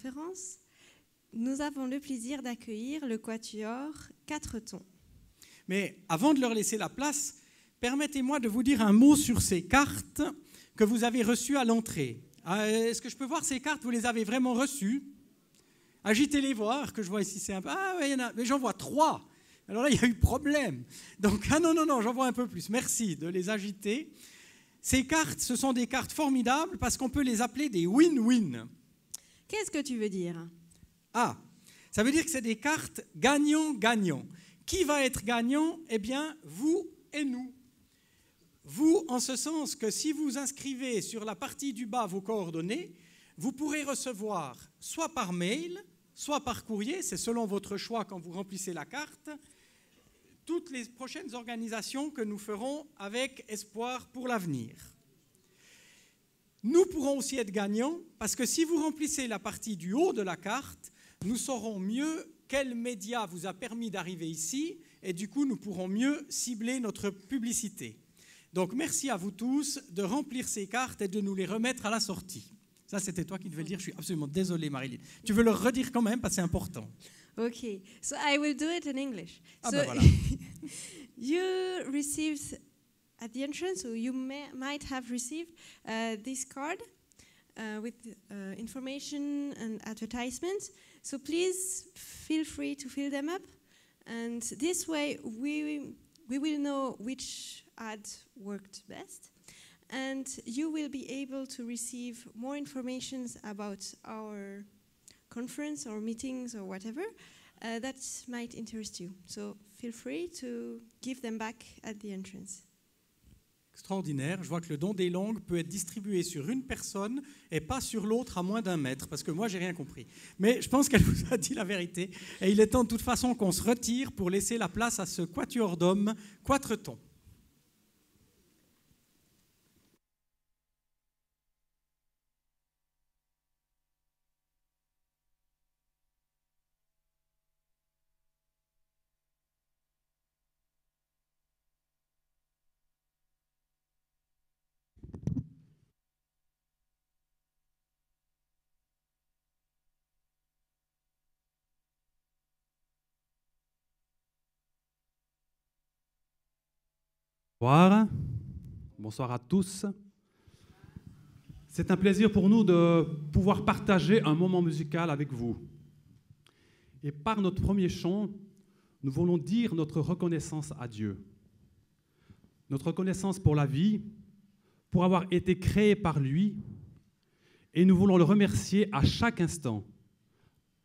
conférence, nous avons le plaisir d'accueillir le quatuor 4 tons. Mais avant de leur laisser la place, permettez-moi de vous dire un mot sur ces cartes que vous avez reçues à l'entrée. Est-ce que je peux voir ces cartes? Vous les avez vraiment reçues? Agitez-les voir, que je vois ici. C'est un peu... Ah oui, il y en a, mais j'en vois 3. Alors là, il y a eu problème. Donc, non, j'en vois un peu plus. Merci de les agiter. Ces cartes, ce sont des cartes formidables parce qu'on peut les appeler des win-win. Qu'est-ce que tu veux dire? Ah, ça veut dire que c'est des cartes gagnant-gagnant. Qui va être gagnant? Eh bien, vous et nous. Vous, en ce sens que si vous inscrivez sur la partie du bas vos coordonnées, vous pourrez recevoir soit par mail, soit par courrier, c'est selon votre choix quand vous remplissez la carte, toutes les prochaines organisations que nous ferons avec espoir pour l'avenir. Nous pourrons aussi être gagnants parce que si vous remplissez la partie du haut de la carte, nous saurons mieux quel média vous a permis d'arriver ici et du coup, nous pourrons mieux cibler notre publicité. Donc, merci à vous tous de remplir ces cartes et de nous les remettre à la sortie. Ça, c'était toi qui devais le dire. Je suis absolument désolé, Marilyn. Tu veux le redire quand même parce que c'est important. Okay, so I will do it in English. Ah so ben voilà. You received at the entrance, or you might have received this card with information and advertisements. So please feel free to fill them up, and this way we will know which ad worked best, and you will be able to receive more information about our conference or meetings or whatever that might interest you. So feel free to give them back at the entrance. Extraordinaire. Je vois que le don des langues peut être distribué sur une personne et pas sur l'autre à moins d'1 mètre, parce que moi, j'ai rien compris. Mais je pense qu'elle vous a dit la vérité. Et il est temps de toute façon qu'on se retire pour laisser la place à ce quatuor d'hommes, 4 tons. Bonsoir. Bonsoir à tous. C'est un plaisir pour nous de pouvoir partager un moment musical avec vous. Et par notre premier chant, nous voulons dire notre reconnaissance à Dieu. Notre reconnaissance pour la vie, pour avoir été créés par lui, et nous voulons le remercier à chaque instant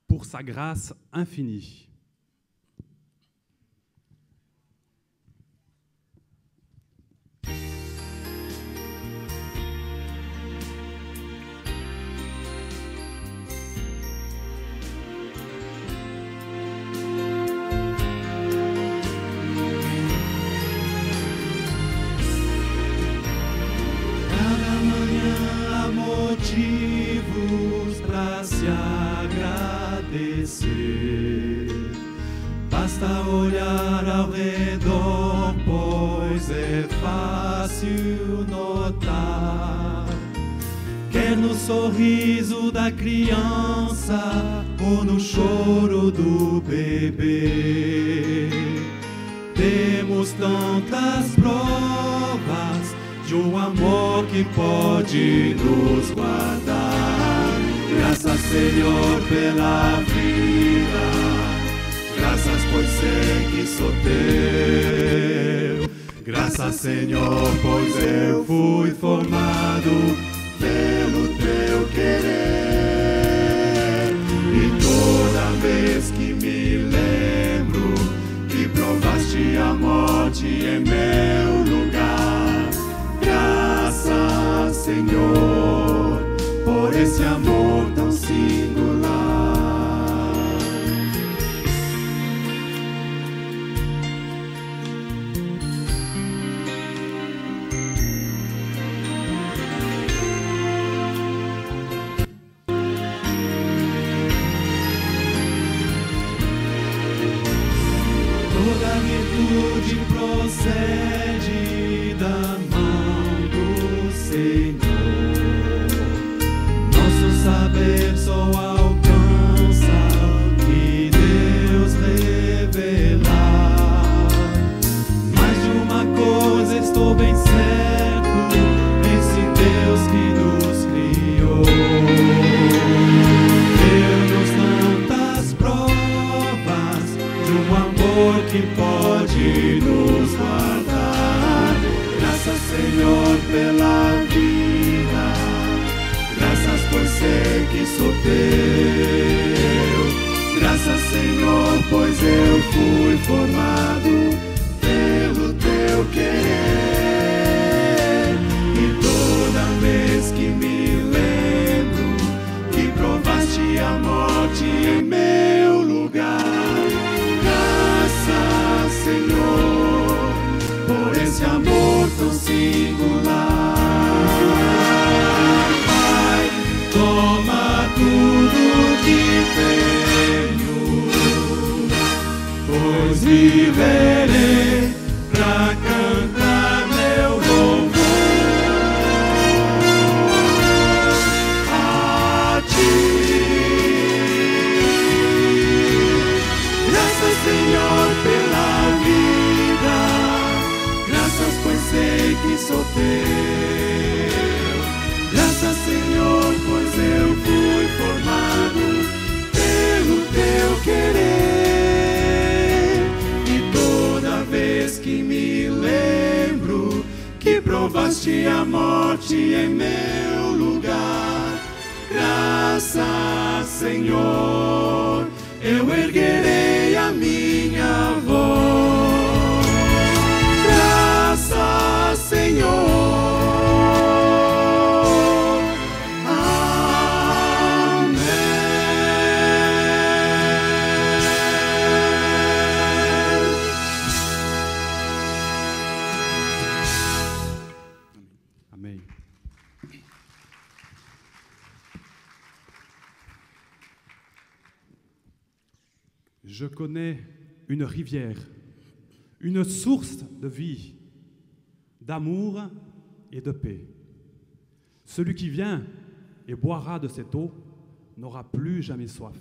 pour sa grâce infinie. Motivos para se agradecer. Basta olhar ao redor, pois é fácil notar. Quer no sorriso da criança ou no choro do bebê. Temos tantas provas de amor que pode nos guardar. Graças, Senhor, pela vida. Graças, pois sei que sou teu. Graças, Senhor, pois eu fui formado pelo teu querer. E toda vez que me lembro que provaste a morte em meu lugar, graças, Senhor, por esse amor tão singular. Toda virtude procede da mão do Senhor. Nosso saber só alcança formado pelo teu querer. E toda vez que me lembro que provaste a morte em meu lugar, graças, Senhor, por esse amor tão singular. Pai, toma tudo que tenho, pois viverei pra cantar meu louvor a ti. Graças, Senhor, pela vida, graças, pois sei que sou teu. Graças, Senhor, pois eu fui formado pelo teu querer. E toda vez que me lembro que provaste a morte em meu lugar, graças, Senhor, eu erguerei a minha voz. Graças, Senhor. Amém. Je connais une rivière, une source de vie, d'amour et de paix. Celui qui vient et boira de cette eau n'aura plus jamais soif.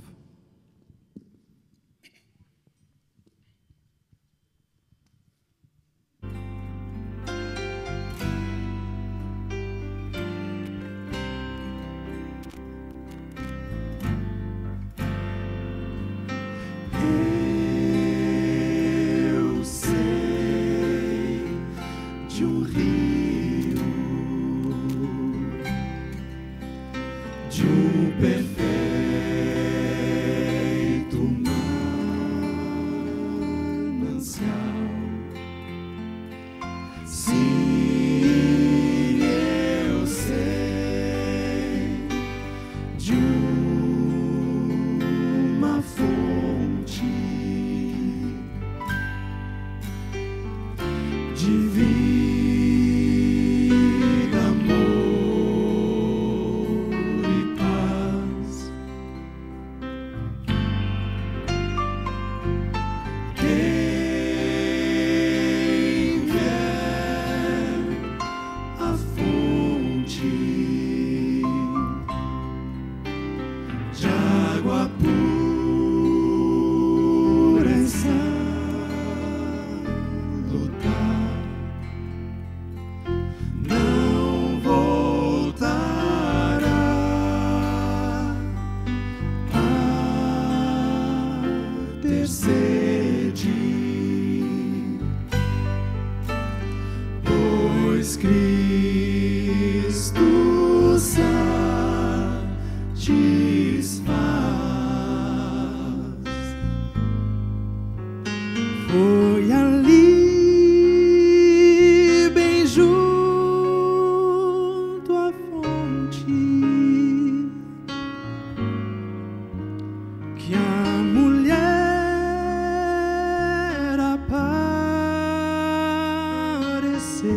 Eu sei de rio, de perfeito manancial. Sim, eu sei de uma fonte de vida, amor e paz. Quem vier à fonte de água pura e salutar, não voltará a ter sede, pois Cristo satisfaz. Foi ali, bem junto à fonte, que a mulher apareceu.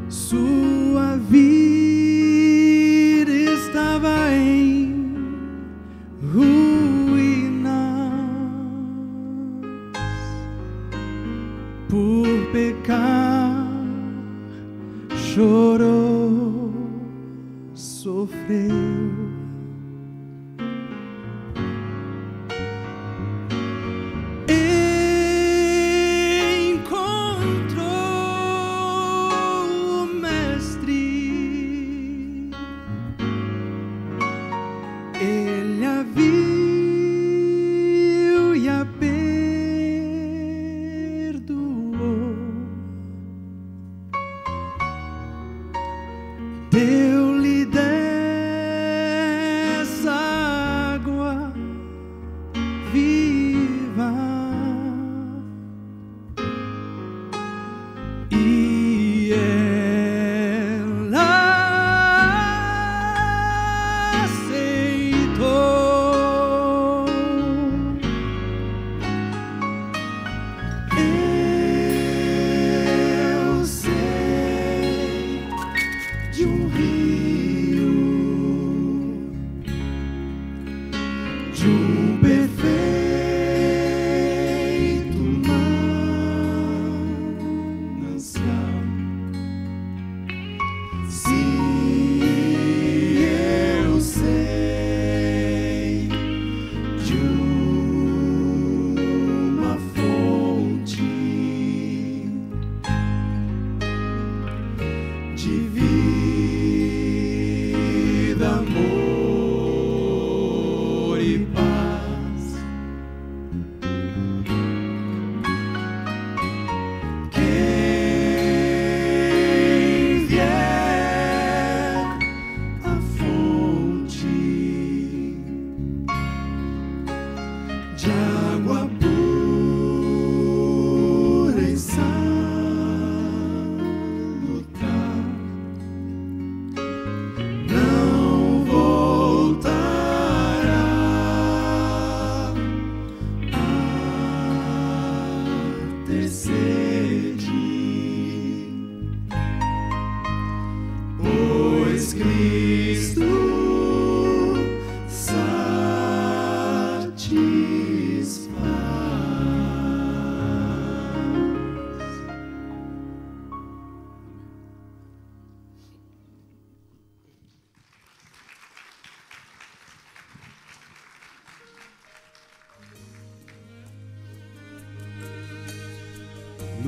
Sua vida estava em ruínas por pecar, chorou, sofreu. Encontrou o Mestre, ele a viu e a perdoou. Deu-lhe 10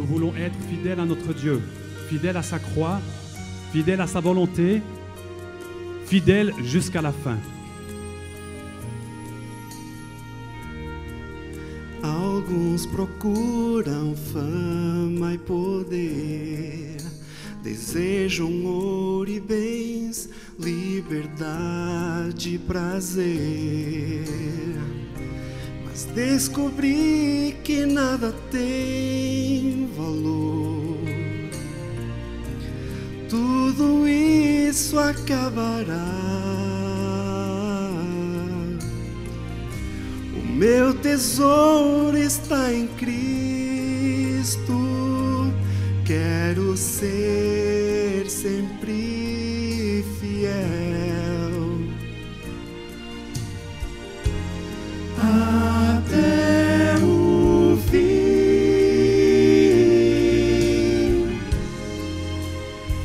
nous voulons être fidèles à notre Dieu, fidèles à sa croix, fidèles à sa volonté, fidèles jusqu'à la fin. Alguns procuram fama e poder, desejam ouro e bens, liberdade e prazer. Mas descobri que nada tem valor. Tudo isso acabará. Meu tesouro está em Cristo, quero ser sempre fiel até o fim,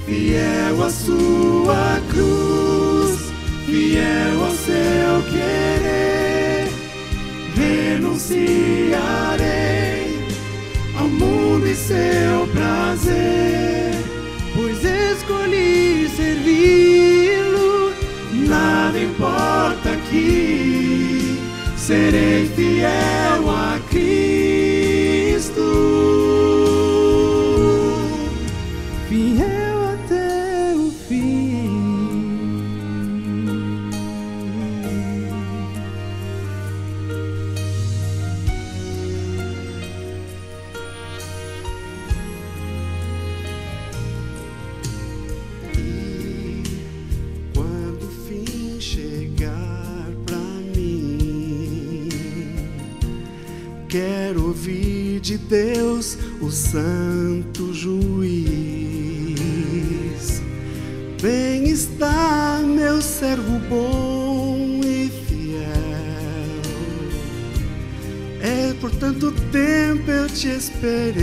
fiel à sua cruz, fiel ao seu querer. Renunciarei ao mundo e seu prazer, pois escolhi servi-lo. Nada importa aqui, serei fiel a Cristo, fiel até o fim. Quero ouvir de Deus, o santo juiz. Bem está, meu servo bom e fiel. É por tanto tempo eu te esperei.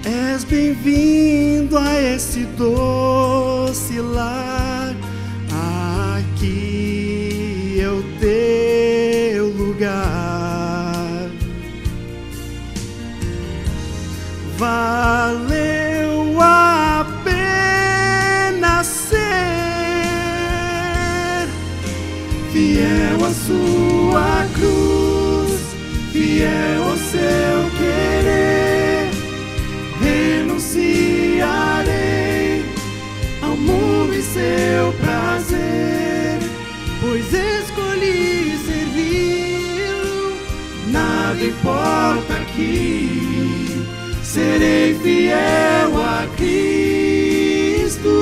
És bem-vindo a esse doce lar. Aqui é o teu lugar. Valeu a pena ser fiel à sua cruz, fiel ao seu querer. Renunciarei ao mundo e seu prazer, pois escolhi servi-lo. Nada importa aqui, serei fiel a Cristo,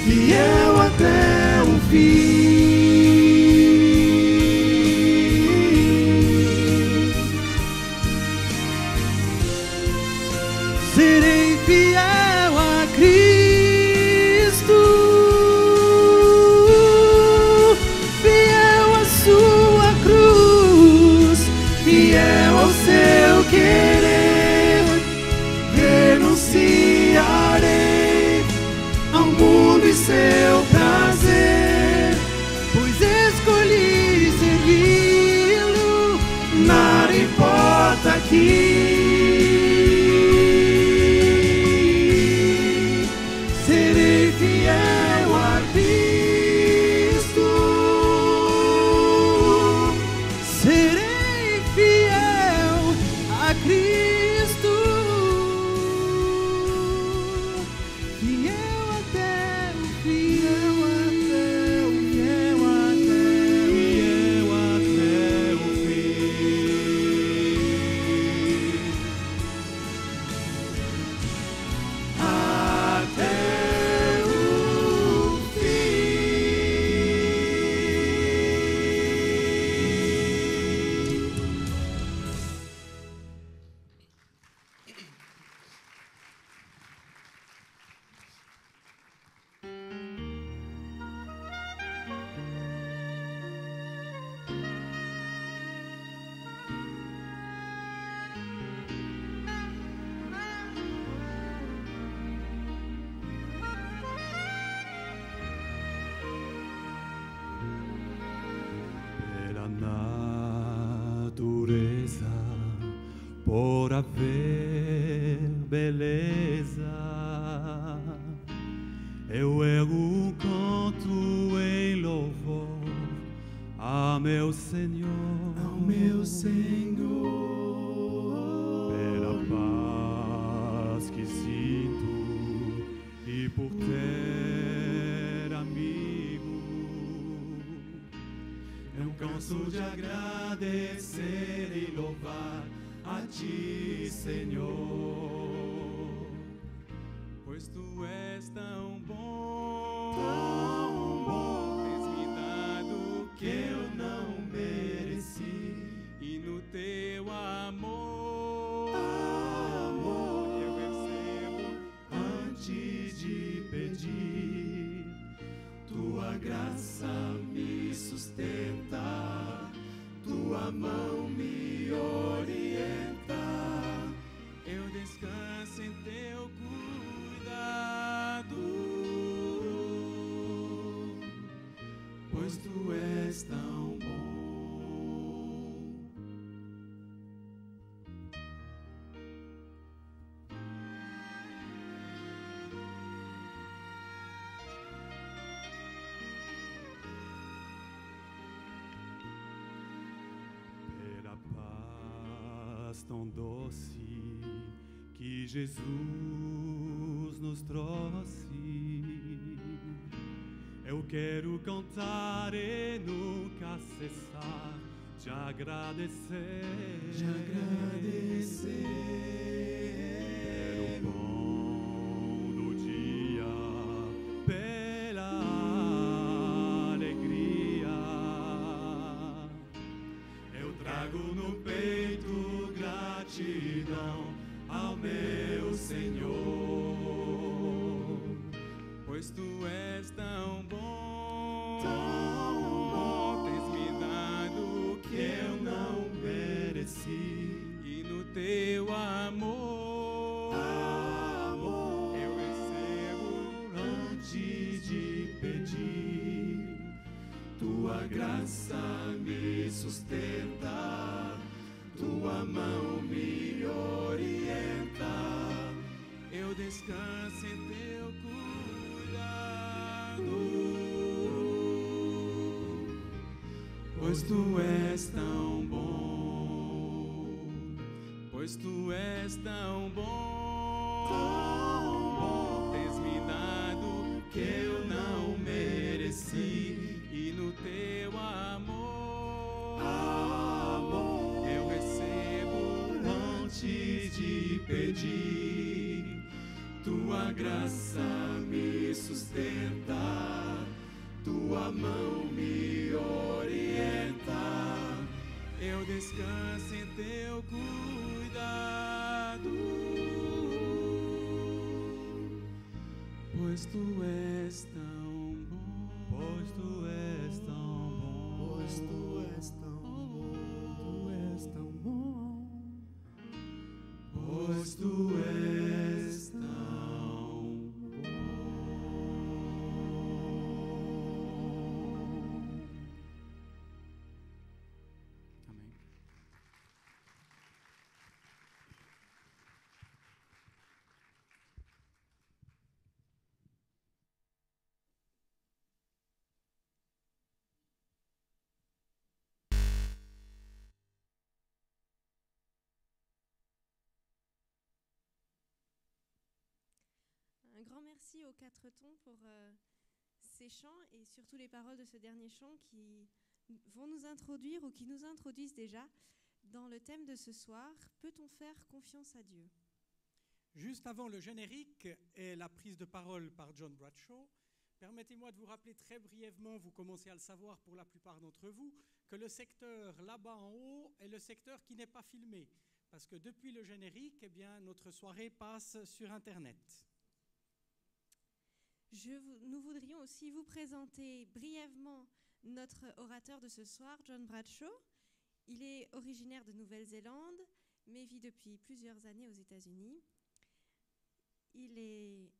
fiel até o fim. Serei fiel a Cristo, fiel à sua cruz, fiel ao seu querer. Renunciarei ao mundo e seu prazer, pois escolhi servi-lo. Nada importa aqui, para ver beleza. Eu ergo um canto em louvor a meu Senhor, ao meu Senhor, pela paz que sinto e por ter amigo. Não canso de agradecer e louvar a Ti, Senhor, pois Tu és tão bom, tens me dado o que eu não mereci, e no Teu amor eu recebo antes de pedir. Tua graça me sustenta, Tua mão me orienta, eu descanso em Teu cuidado, pois Tu és tão bom. Pela paz tão doce que Jesus nos trouxe, eu quero cantar e nunca cessar de agradecer, pelo pão do dia, pela alegria. Eu trago no peito gratidão ao meu Senhor, pois Tu és tão bom, tens me dado o que eu não mereci, e no Teu amor eu recebo antes de pedir. Tua graça me sustenta, Tua mão me orienta, eu descanso em Teu cuidado, pois Tu és tão bom, pois Tu és tão bom, tens me dado o que eu não mereci, e no Teu amor eu recebo antes de pedir. Tua graça me sustenta, Tua mão me orienta, eu descanso em Teu cuidado, pois Tu és tão bom, pois Tu és tão bom, pois Tu és tão bom, Tu és tão bom, pois Tu és tão bom. Amém. Un grand merci aux quatre tons pour ces chants et surtout les paroles de ce dernier chant qui vont nous introduire ou qui nous introduisent déjà dans le thème de ce soir, peut-on faire confiance à Dieu ? Juste avant le générique et la prise de parole par John Bradshaw, permettez-moi de vous rappeler très brièvement, vous commencez à le savoir pour la plupart d'entre vous, que le secteur là-bas en haut est le secteur qui n'est pas filmé. Parce que depuis le générique, eh bien, notre soirée passe sur Internet. Nous voudrions aussi vous présenter brièvement notre orateur de ce soir, John Bradshaw. Il est originaire de Nouvelle-Zélande, mais vit depuis plusieurs années aux États-Unis. Il est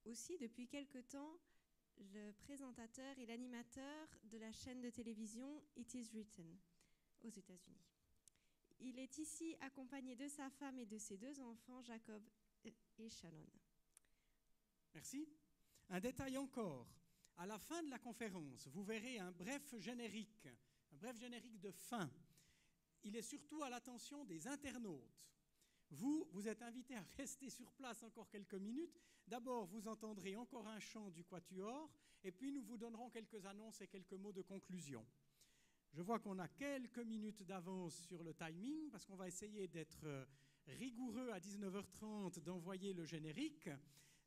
aussi depuis quelque temps le présentateur et l'animateur de la chaîne de télévision It Is Written aux États-Unis. il est ici accompagné de sa femme et de ses 2 enfants, Jacob et Shannon. Merci. Un détail encore. À la fin de la conférence, vous verrez un bref générique de fin. Il est surtout à l'attention des internautes. Vous êtes invités à rester sur place encore quelques minutes. D'abord, vous entendrez encore un chant du Quatuor, et puis nous vous donnerons quelques annonces et quelques mots de conclusion. Je vois qu'on a quelques minutes d'avance sur le timing, parce qu'on va essayer d'être rigoureux à 19h30 d'envoyer le générique.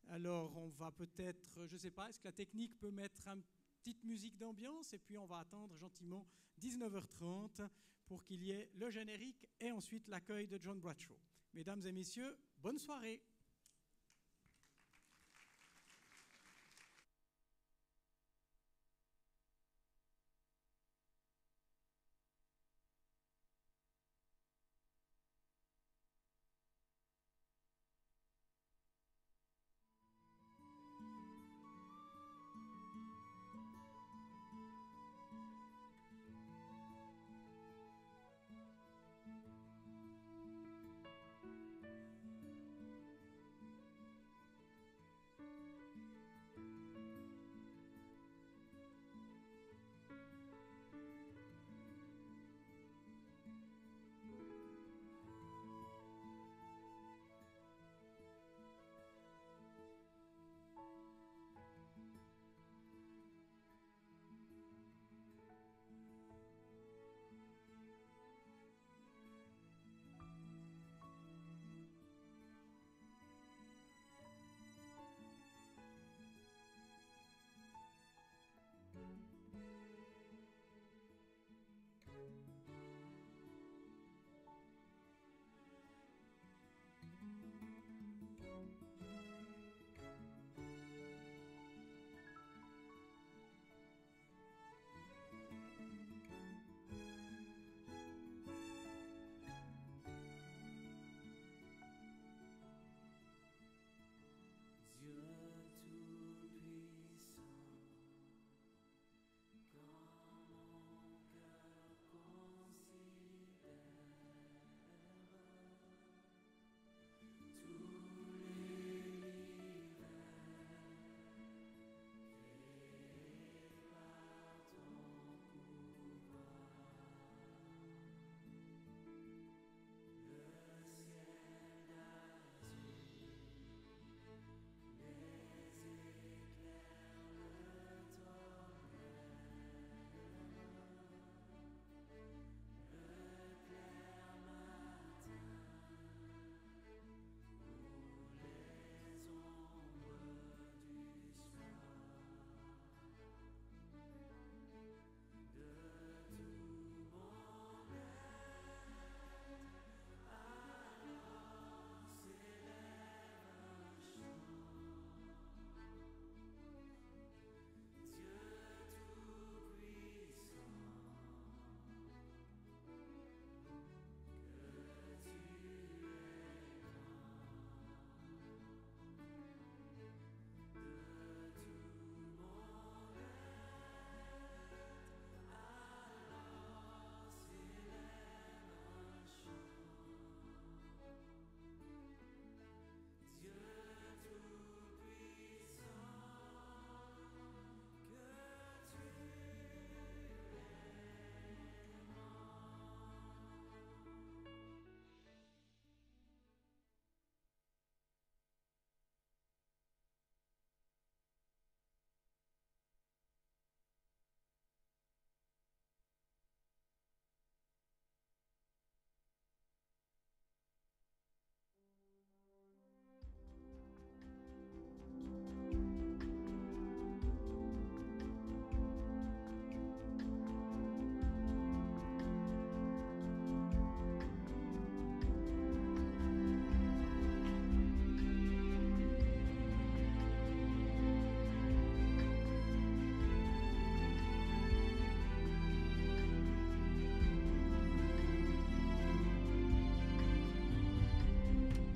Alors, on va peut-être, je ne sais pas, est-ce que la technique peut mettre une petite musique d'ambiance, et puis on va attendre gentiment 19h30 pour qu'il y ait le générique et ensuite l'accueil de John Bradshaw. Mesdames et messieurs, bonne soirée.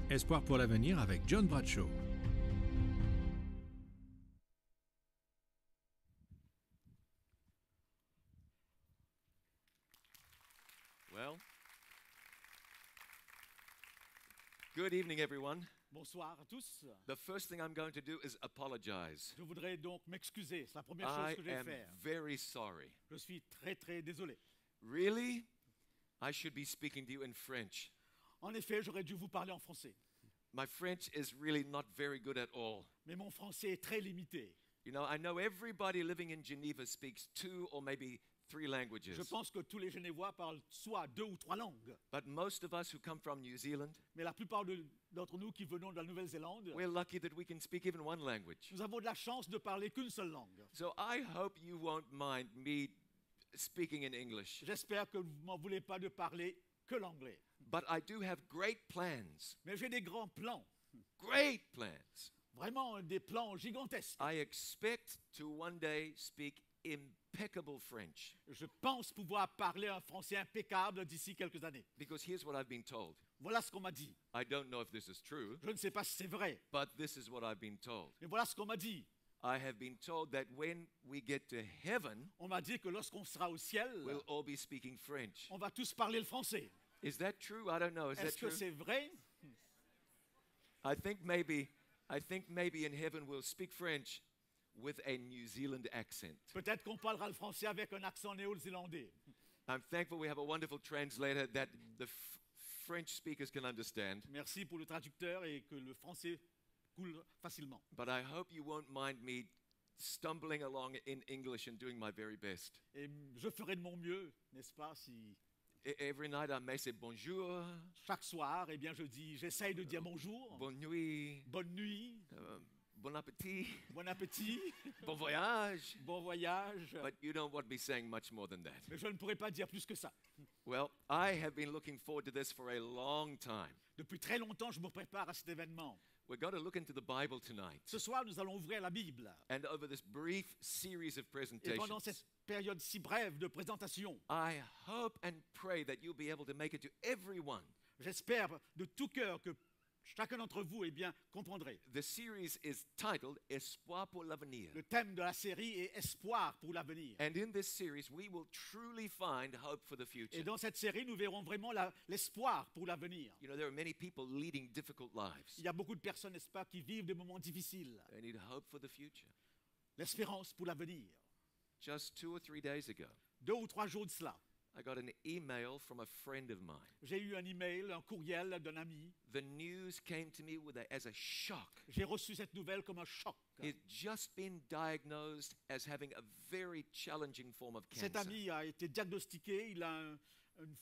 Espoir pour l'avenir avec John Bradshaw. Well, Good evening, everyone. Bonsoir à tous. The first thing I'm going to do is apologize. Je voudrais donc m'excuser. C'est la première chose I que je vais am faire. very sorry. Je suis très très désolé. Really? I should be speaking to you in French. En effet, j'aurais dû vous parler en français. My French is really not very good at all. Mais mon français est très limité. You know, I know everybody living in Geneva speaks 2 or maybe 3 Je languages. pense que tous les Genevois parlent soit 2 ou 3 langues. But most of us who come from New Zealand, Mais la plupart d'entre nous qui venons de la Nouvelle-Zélande, we're lucky that we can speak even one language. nous avons de la chance de parler qu'une seule langue. So I hope you won't mind me speaking in English. J'espère que vous ne m'en voulez pas de parler que l'anglais. But I do have great plans. Mais j'ai des grands plans. Great plans. Vraiment des plans gigantesques. I expect to one day speak impeccable French. Je pense pouvoir parler un français impeccable d'ici quelques années. Because here's what I've been told. Voilà ce qu'on m'a dit. I don't know if this is true, Je ne sais pas si c'est vrai, but this is what I've been told. mais voilà ce qu'on m'a dit. I have been told that when we get to heaven, On m'a dit que lorsqu'on sera au ciel, we'll all be speaking French. on va tous parler le français. Is that true? I don't know. Is that Est-ce que true? c'est vrai? I think maybe in heaven we'll speak French with a New Zealand accent. Peut-être qu'on parlera le français avec un accent néo-zélandais. I'm thankful we have a wonderful translator that the French speakers can understand. Merci pour le traducteur et que le français coule facilement. But I hope you won't mind me stumbling along in English and doing my very best. Et je ferai de mon mieux, n'est-ce pas, si Every night I may say bonjour, chaque soir, eh bien, j'essaye de dire bonjour, bonne nuit, bonne nuit, bon appétit, bon appétit, bon voyage. bon voyage. But you don't want me saying much more than that. Mais je ne pourrais pas dire plus que ça. Well, I have been looking forward to this for a long time. Depuis très longtemps, je me prépare à cet événement. We're going to look into the Bible tonight. Ce soir, nous allons ouvrir la Bible. And over this brief series of Et pendant presentations, cette période si brève de présentation, I hope and pray that you'll be able to make it to everyone. j'espère de tout cœur que chacun d'entre vous eh bien, comprendrez. The series is titled Espoir pour l'avenir. Le thème de la série est Espoir pour l'avenir. And in this series, we will truly find hope for the Et future. dans cette série, nous verrons vraiment l'espoir pour l'avenir. You know, there are many people leading difficult lives. Il y a beaucoup de personnes, n'est-ce pas, qui vivent des moments difficiles. They need hope for the future. L'espérance pour l'avenir. Just 2 or 3 days ago, 2 ou 3 jours de cela, I got an email from a friend of mine. j'ai eu un email, un courriel d'un ami. The news came to me as a shock. J'ai reçu cette nouvelle comme un choc. He'd just been diagnosed as having a very challenging form of Cet cancer. ami a été diagnostiqué, il a une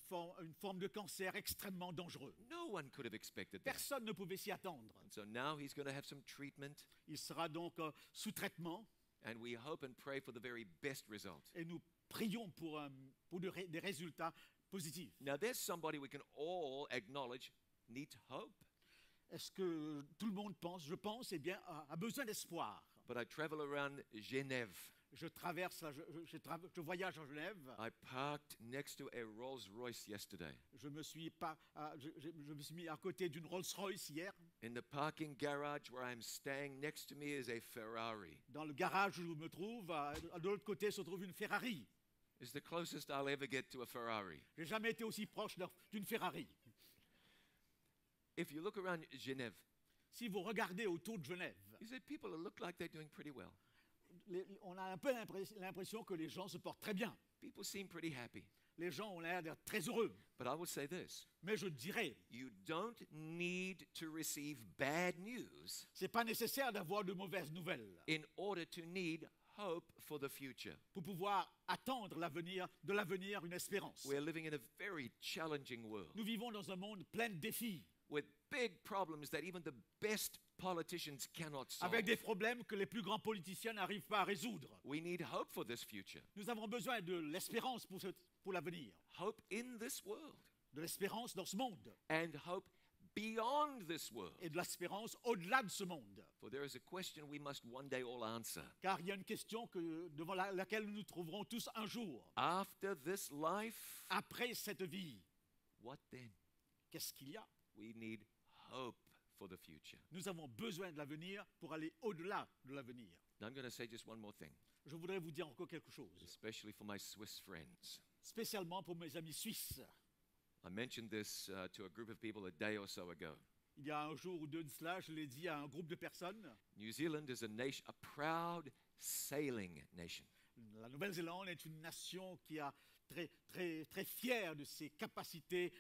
forme de cancer extrêmement dangereux. No one could have expected that. Personne ne pouvait s'y attendre. And so now he's going to have some treatment, Il sera donc sous traitement and we hope and pray for the very best result. et nous prions pour des résultats positifs. Now, there's somebody we can all acknowledge needs hope. Est-ce que tout le monde pense, je pense, eh bien, a besoin d'espoir. But I travel around Genève. Je voyage en Genève. I parked next to a Rolls Royce yesterday. Je me suis mis à côté d'une Rolls-Royce hier. In the parking garage where I'm staying, next to me is a Ferrari. Dans le garage où je me trouve, de l'autre côté se trouve une Ferrari. It's the closest I'll ever get to a Ferrari. J'ai jamais été aussi proche d'une Ferrari. If you look around Genève, Si vous regardez autour de Genève, you see people that look like they're doing pretty well. on a un peu l'impression que les gens se portent très bien. People seem pretty happy. Les gens ont l'air d'être très heureux. But I will say this, Mais je dirais, you don't need to receive bad news c'est pas nécessaire d'avoir de mauvaises nouvelles in order to need hope for the future. pour pouvoir attendre de l'avenir une espérance. We're living in a very challenging world Nous vivons dans un monde plein de défis, with big problems that even the best politicians cannot solve. avec des problèmes que les plus grands politiciens n'arrivent pas à résoudre. We need hope for this future. Nous avons besoin de l'espérance pour l'avenir, Hope in this world de l'espérance dans ce monde and hope beyond this world. et de l'espérance au-delà de ce monde. For there is a question we must one day all answer. Car il y a une question devant laquelle nous nous trouverons tous un jour. After this life, Après cette vie, what then? qu'est-ce qu'il y a? We need hope for the future. Nous avons besoin de l'avenir pour aller au-delà de l'avenir. Now I'm going to say just one more thing, Je voudrais vous dire encore quelque chose, especially for my Swiss friends. spécialement pour mes amis suisses. I mentioned this to a group of people a day or so ago. Il y a un jour ou deux de cela, je l'ai dit à un groupe de personnes. New Zealand is a proud sailing nation. La Nouvelle-Zélande est une nation qui est très fière de ses capacités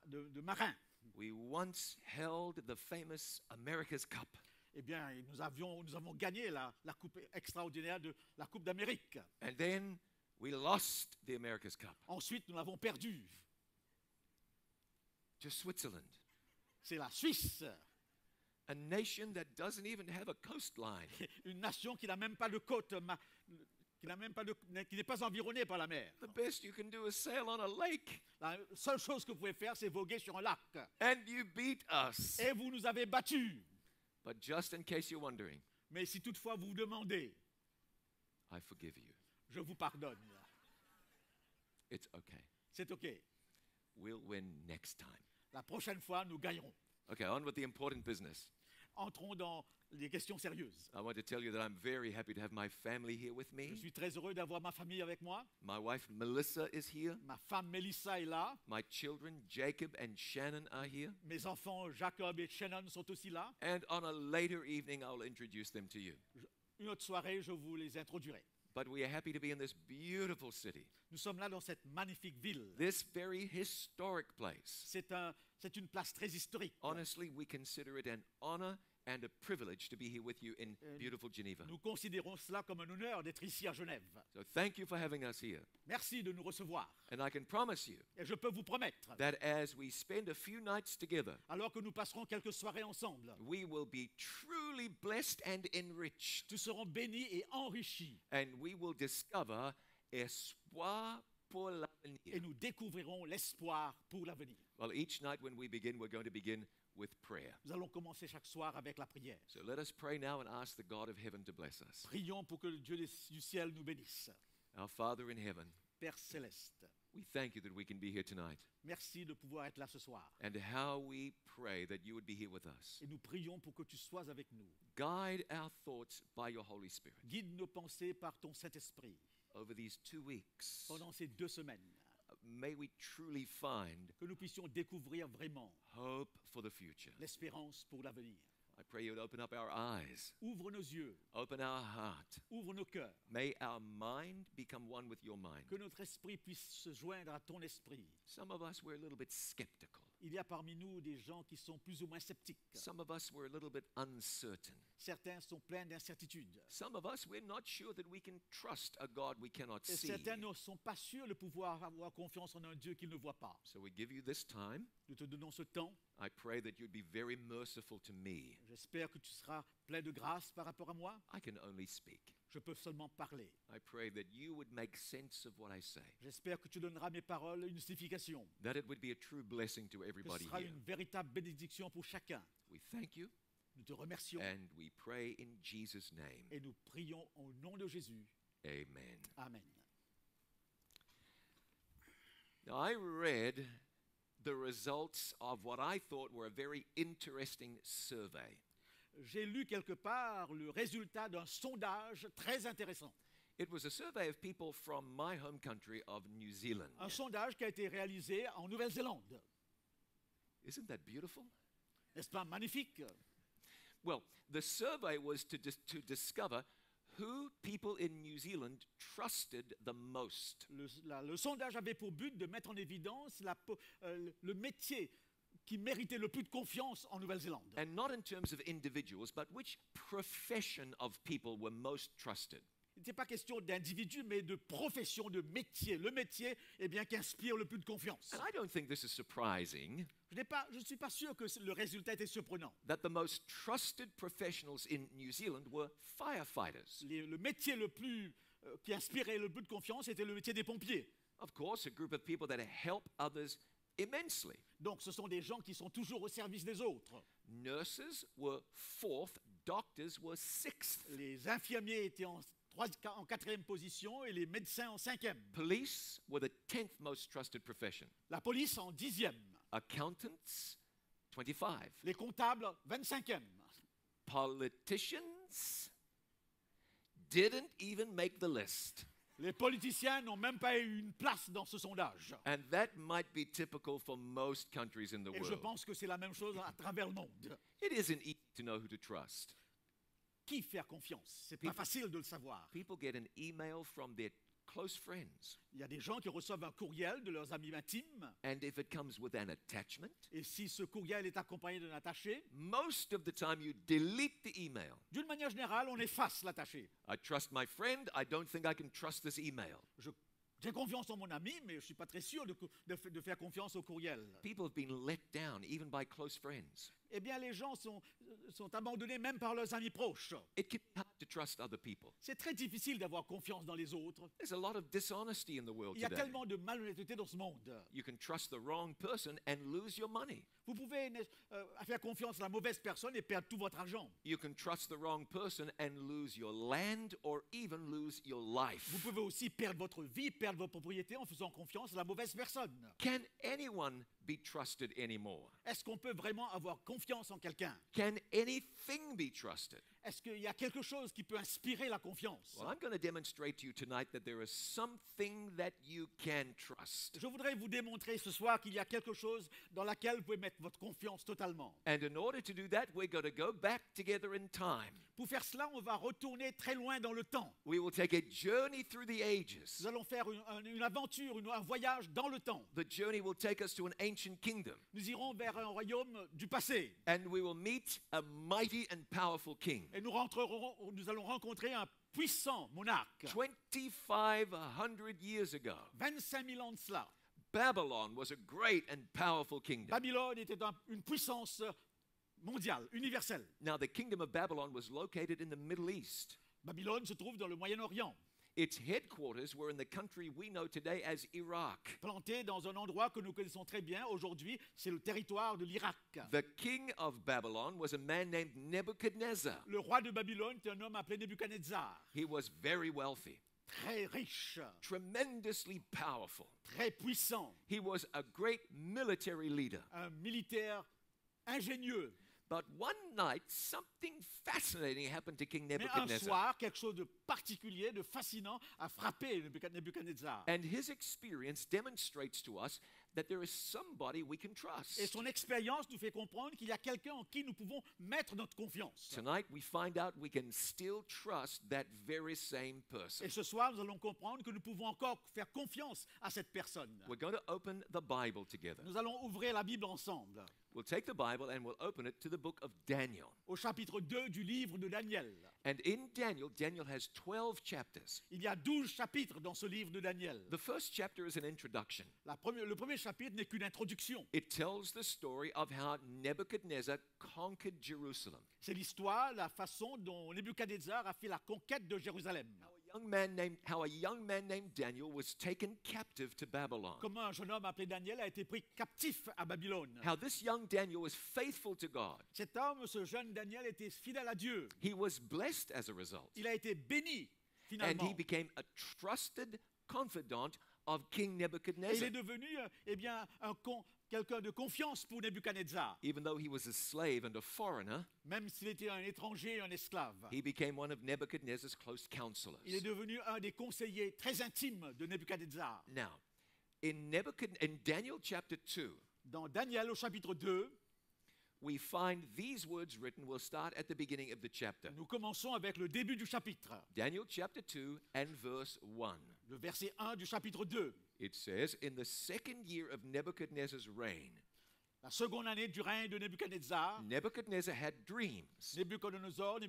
de marin. We once held the famous America's Cup. Eh bien, nous avons gagné la coupe extraordinaire de la Coupe d'Amérique. And then we lost the America's Cup Ensuite, nous l'avons perdue. to Switzerland, C'est la Suisse, a nation that doesn't even have a coastline. une nation qui n'a même pas de côte, qui n'est pas environnée par la mer. The best you can do is sail on a lake, La seule chose que vous pouvez faire, c'est voguer sur un lac. and you beat us. Et vous nous avez battus. But just in case you're wondering, Mais si toutefois vous vous demandez, I forgive you. je vous pardonne. It's okay. C'est OK. We'll win next time. La prochaine fois, nous gagnerons. Okay, on with the important business. Entrons dans les questions sérieuses. I want to tell you that I'm very happy to have my family here with Je me. suis très heureux d'avoir ma famille avec moi. My wife Melissa is here. Ma femme Mélissa est là. My children Jacob and Shannon are here. Mes enfants Jacob et Shannon sont aussi là. And on a later evening, I'll introduce them to you. Une autre soirée, je vous les introduirai. But we are happy to be in this beautiful city, Nous sommes là dans cette magnifique ville. this very historic place. C'est une place très historique. Honestly, we consider it an honor and a privilege to be here with you in beautiful Geneva. Nous considérons cela comme un honneur d'être ici à Genève. So thank you for having us here. Merci de nous recevoir. And I can promise you Et je peux vous promettre, that as we spend a few nights together, alors que nous passerons quelques soirées ensemble, we will be truly blessed and enriched. nous serons bénis et enrichis. And we will discover espoir pour Et l'avenir. nous découvrirons l'espoir pour l'avenir. Well, each night when we begin, we're going to begin with prayer. Nous allons commencer chaque soir avec la prière. So let us pray now and ask the God of heaven to bless us. Prions pour que le Dieu du ciel nous bénisse. Our Father in heaven, Père céleste, we thank you that we can be here tonight. merci de pouvoir être là ce soir. And how we pray that you would be here with us. Et nous prions pour que tu sois avec nous. Guide our thoughts by your Holy Spirit. Guide nos pensées par ton Saint-Esprit. Over these 2 weeks, Pendant ces 2 semaines, may we truly find que nous puissions découvrir vraiment hope for the future. l'espérance pour l'avenir. I pray you would open up our eyes, Ouvre nos yeux, open our heart. ouvre nos cœurs, May our mind become one with your mind. que notre esprit puisse se joindre à ton esprit. Some of us, we're a little bit skeptical. Il y a parmi nous des gens qui sont plus ou moins sceptiques. Some of us, we're a little bit uncertain. Certains sont pleins d'incertitudes. Some of us, we're not sure that we can trust a God we cannot Et see. certains ne sont pas sûrs de pouvoir avoir confiance en un Dieu qu'ils ne voient pas. So we give you this time. Nous te donnons ce temps. I pray that you'd be very merciful to me. J'espère que tu seras plein de grâce par rapport à moi. I can only speak. Je peux seulement parler. I pray that you would make sense of what I say, J'espère que tu donneras mes paroles une signification. that it would be a true blessing to Que ce everybody sera here. une véritable bénédiction pour chacun. We thank you Nous te remercions and we pray in Jesus' name. et nous prions au nom de Jésus. Amen. Amen. Now, I read the results of what I thought were a very interesting survey. J'ai lu quelque part le résultat d'un sondage très intéressant. It was a survey of people from my home country of New Zealand. Un sondage qui a été réalisé en Nouvelle-Zélande. Isn't that beautiful? N'est-ce pas magnifique? Well, the survey was to discover who people in New Zealand trusted the most. Le sondage avait pour but de mettre en évidence le métier qui méritait le plus de confiance en Nouvelle-Zélande. And not in terms of individuals, but which profession of people were most trusted. Il n'était pas question d'individu, mais de profession, de métier. Le métier, eh bien, qui inspire le plus de confiance. And I don't think this is surprising Je ne suis pas sûr que le résultat était surprenant. that the most trusted professionals in New Zealand were firefighters. Le métier qui inspirait le plus de confiance était le métier des pompiers. Of course, a group of people that help others immensely. Donc, ce sont des gens qui sont toujours au service des autres. Nurses were fourth, doctors were sixth. Les infirmiers étaient en 4e position et les médecins en 5e. Police were the 10th most trusted profession. La police en 10e. Accountants, 25. Les comptables, 25e. Politicians didn't even make the list. Les politiciens n'ont même pas eu une place dans ce sondage. And that might be typical for most countries in the Et je world. pense que c'est la même chose à travers le monde. It isn't easy to know who to trust. Qui faire confiance? C'est pas facile de le savoir. People get an email from their close friends, Il y a des gens qui reçoivent un courriel de leurs amis intimes. and if it comes with an attachment, Et si ce courriel est accompagné d'un attaché, most of the time you delete the email. d'une manière générale, on efface l'attaché. I trust my friend, I don't think I can trust this email. J'ai confiance en mon ami, mais je ne suis pas très sûr de faire confiance au courriel. People have been let down even by close friends. Eh bien, les gens sont abandonnés même par leurs amis proches. It can be hard to trust other people. C'est très difficile d'avoir confiance dans les autres. There's a lot of dishonesty in the world Il y a today. tellement de malhonnêteté dans ce monde. You can trust the wrong person and lose your money. Vous pouvez faire confiance à la mauvaise personne et perdre tout votre argent. You can trust the wrong person and lose your land or even lose your life. Vous pouvez aussi perdre votre vie, perdre vos propriétés en faisant confiance à la mauvaise personne. Can anyone be trusted anymore? Est-ce qu'on peut vraiment avoir confiance en quelqu'un? Can anything be trusted? Est-ce qu'il y a quelque chose qui peut inspirer la confiance? Well, I'm going to demonstrate to you tonight that there is something that you can trust. Je voudrais vous démontrer ce soir qu'il y a quelque chose dans laquelle vous pouvez mettre votre confiance totalement. And in order to do that, we're going to go back together in time. Pour faire cela, on va retourner très loin dans le temps. We will take a journey through the ages. Nous allons faire une aventure, un voyage dans le temps. The journey will take us to an ancient kingdom, Nous irons vers un royaume du passé. and we will meet a mighty and powerful king. Et nous allons rencontrer un puissant monarque. 2,500 years ago, 25 000 ans de cela, Babylon was a great and powerful kingdom. Babylone était une puissance mondiale, universelle. Now, the kingdom of Babylon was located in the Middle East. Babylone se trouve dans le Moyen-Orient, Its headquarters were in the country we know today as Iraq. planté dans un endroit que nous connaissons très bien aujourd'hui, c'est le territoire de l'Irak. The king of Babylon was a man named Nebuchadnezzar. Le roi de Babylone était un homme appelé Nebuchadnezzar, He was very wealthy, très riche, tremendously powerful. très puissant, He was a great military leader. un militaire ingénieux. But one night, something fascinating happened to King Mais un Nebuchadnezzar. soir, quelque chose de particulier, de fascinant, a frappé Nebuchadnezzar. And his experience demonstrates to us that there is somebody we can Et trust. son expérience nous fait comprendre qu'il y a quelqu'un en qui nous pouvons mettre notre confiance. Tonight, we find out we can still trust that very same person. Et ce soir, nous allons comprendre que nous pouvons encore faire confiance à cette personne. We're going to open the Bible together. Nous allons ouvrir la Bible ensemble, We'll take the Bible and we'll open it to the book of Daniel. au chapitre 2 du livre de Daniel. And in Daniel, Daniel has 12 chapters. Il y a 12 chapitres dans ce livre de Daniel. The first chapter is an introduction. Le premier chapitre n'est qu'une introduction. It tells the story of how Nebuchadnezzar conquered Jerusalem. C'est l'histoire, la façon dont Nebuchadnezzar a fait la conquête de Jérusalem. How a young man named Daniel was taken captive to Babylon. Comment un jeune homme appelé Daniel a été pris captif à Babylone. How this young Daniel was faithful to God. Cet homme, ce jeune Daniel, était fidèle à Dieu. He was blessed as a result. Il a été béni, And finalement. he became a trusted confidant of King Et il est Nebuchadnezzar. devenu quelqu'un de confiance pour Nebuchadnezzar. Even though he was a slave and a foreigner, Même s'il était un étranger et un esclave. he became one of Nebuchadnezzar's close counselors. Il est devenu un des conseillers très intimes de Nebuchadnezzar. Now, in Daniel chapter 2, Dans Daniel au chapitre 2, we find these words written. We'll start at the beginning of the chapter. nous commençons avec le début du chapitre. Daniel chapter 2 and verse 1. Le verset 1 du chapitre 2. It says, in the second year of Nebuchadnezzar's reign, La seconde année du règne de Nebuchadnezzar, Nebuchadnezzar had dreams, Nebuchadnezzar eut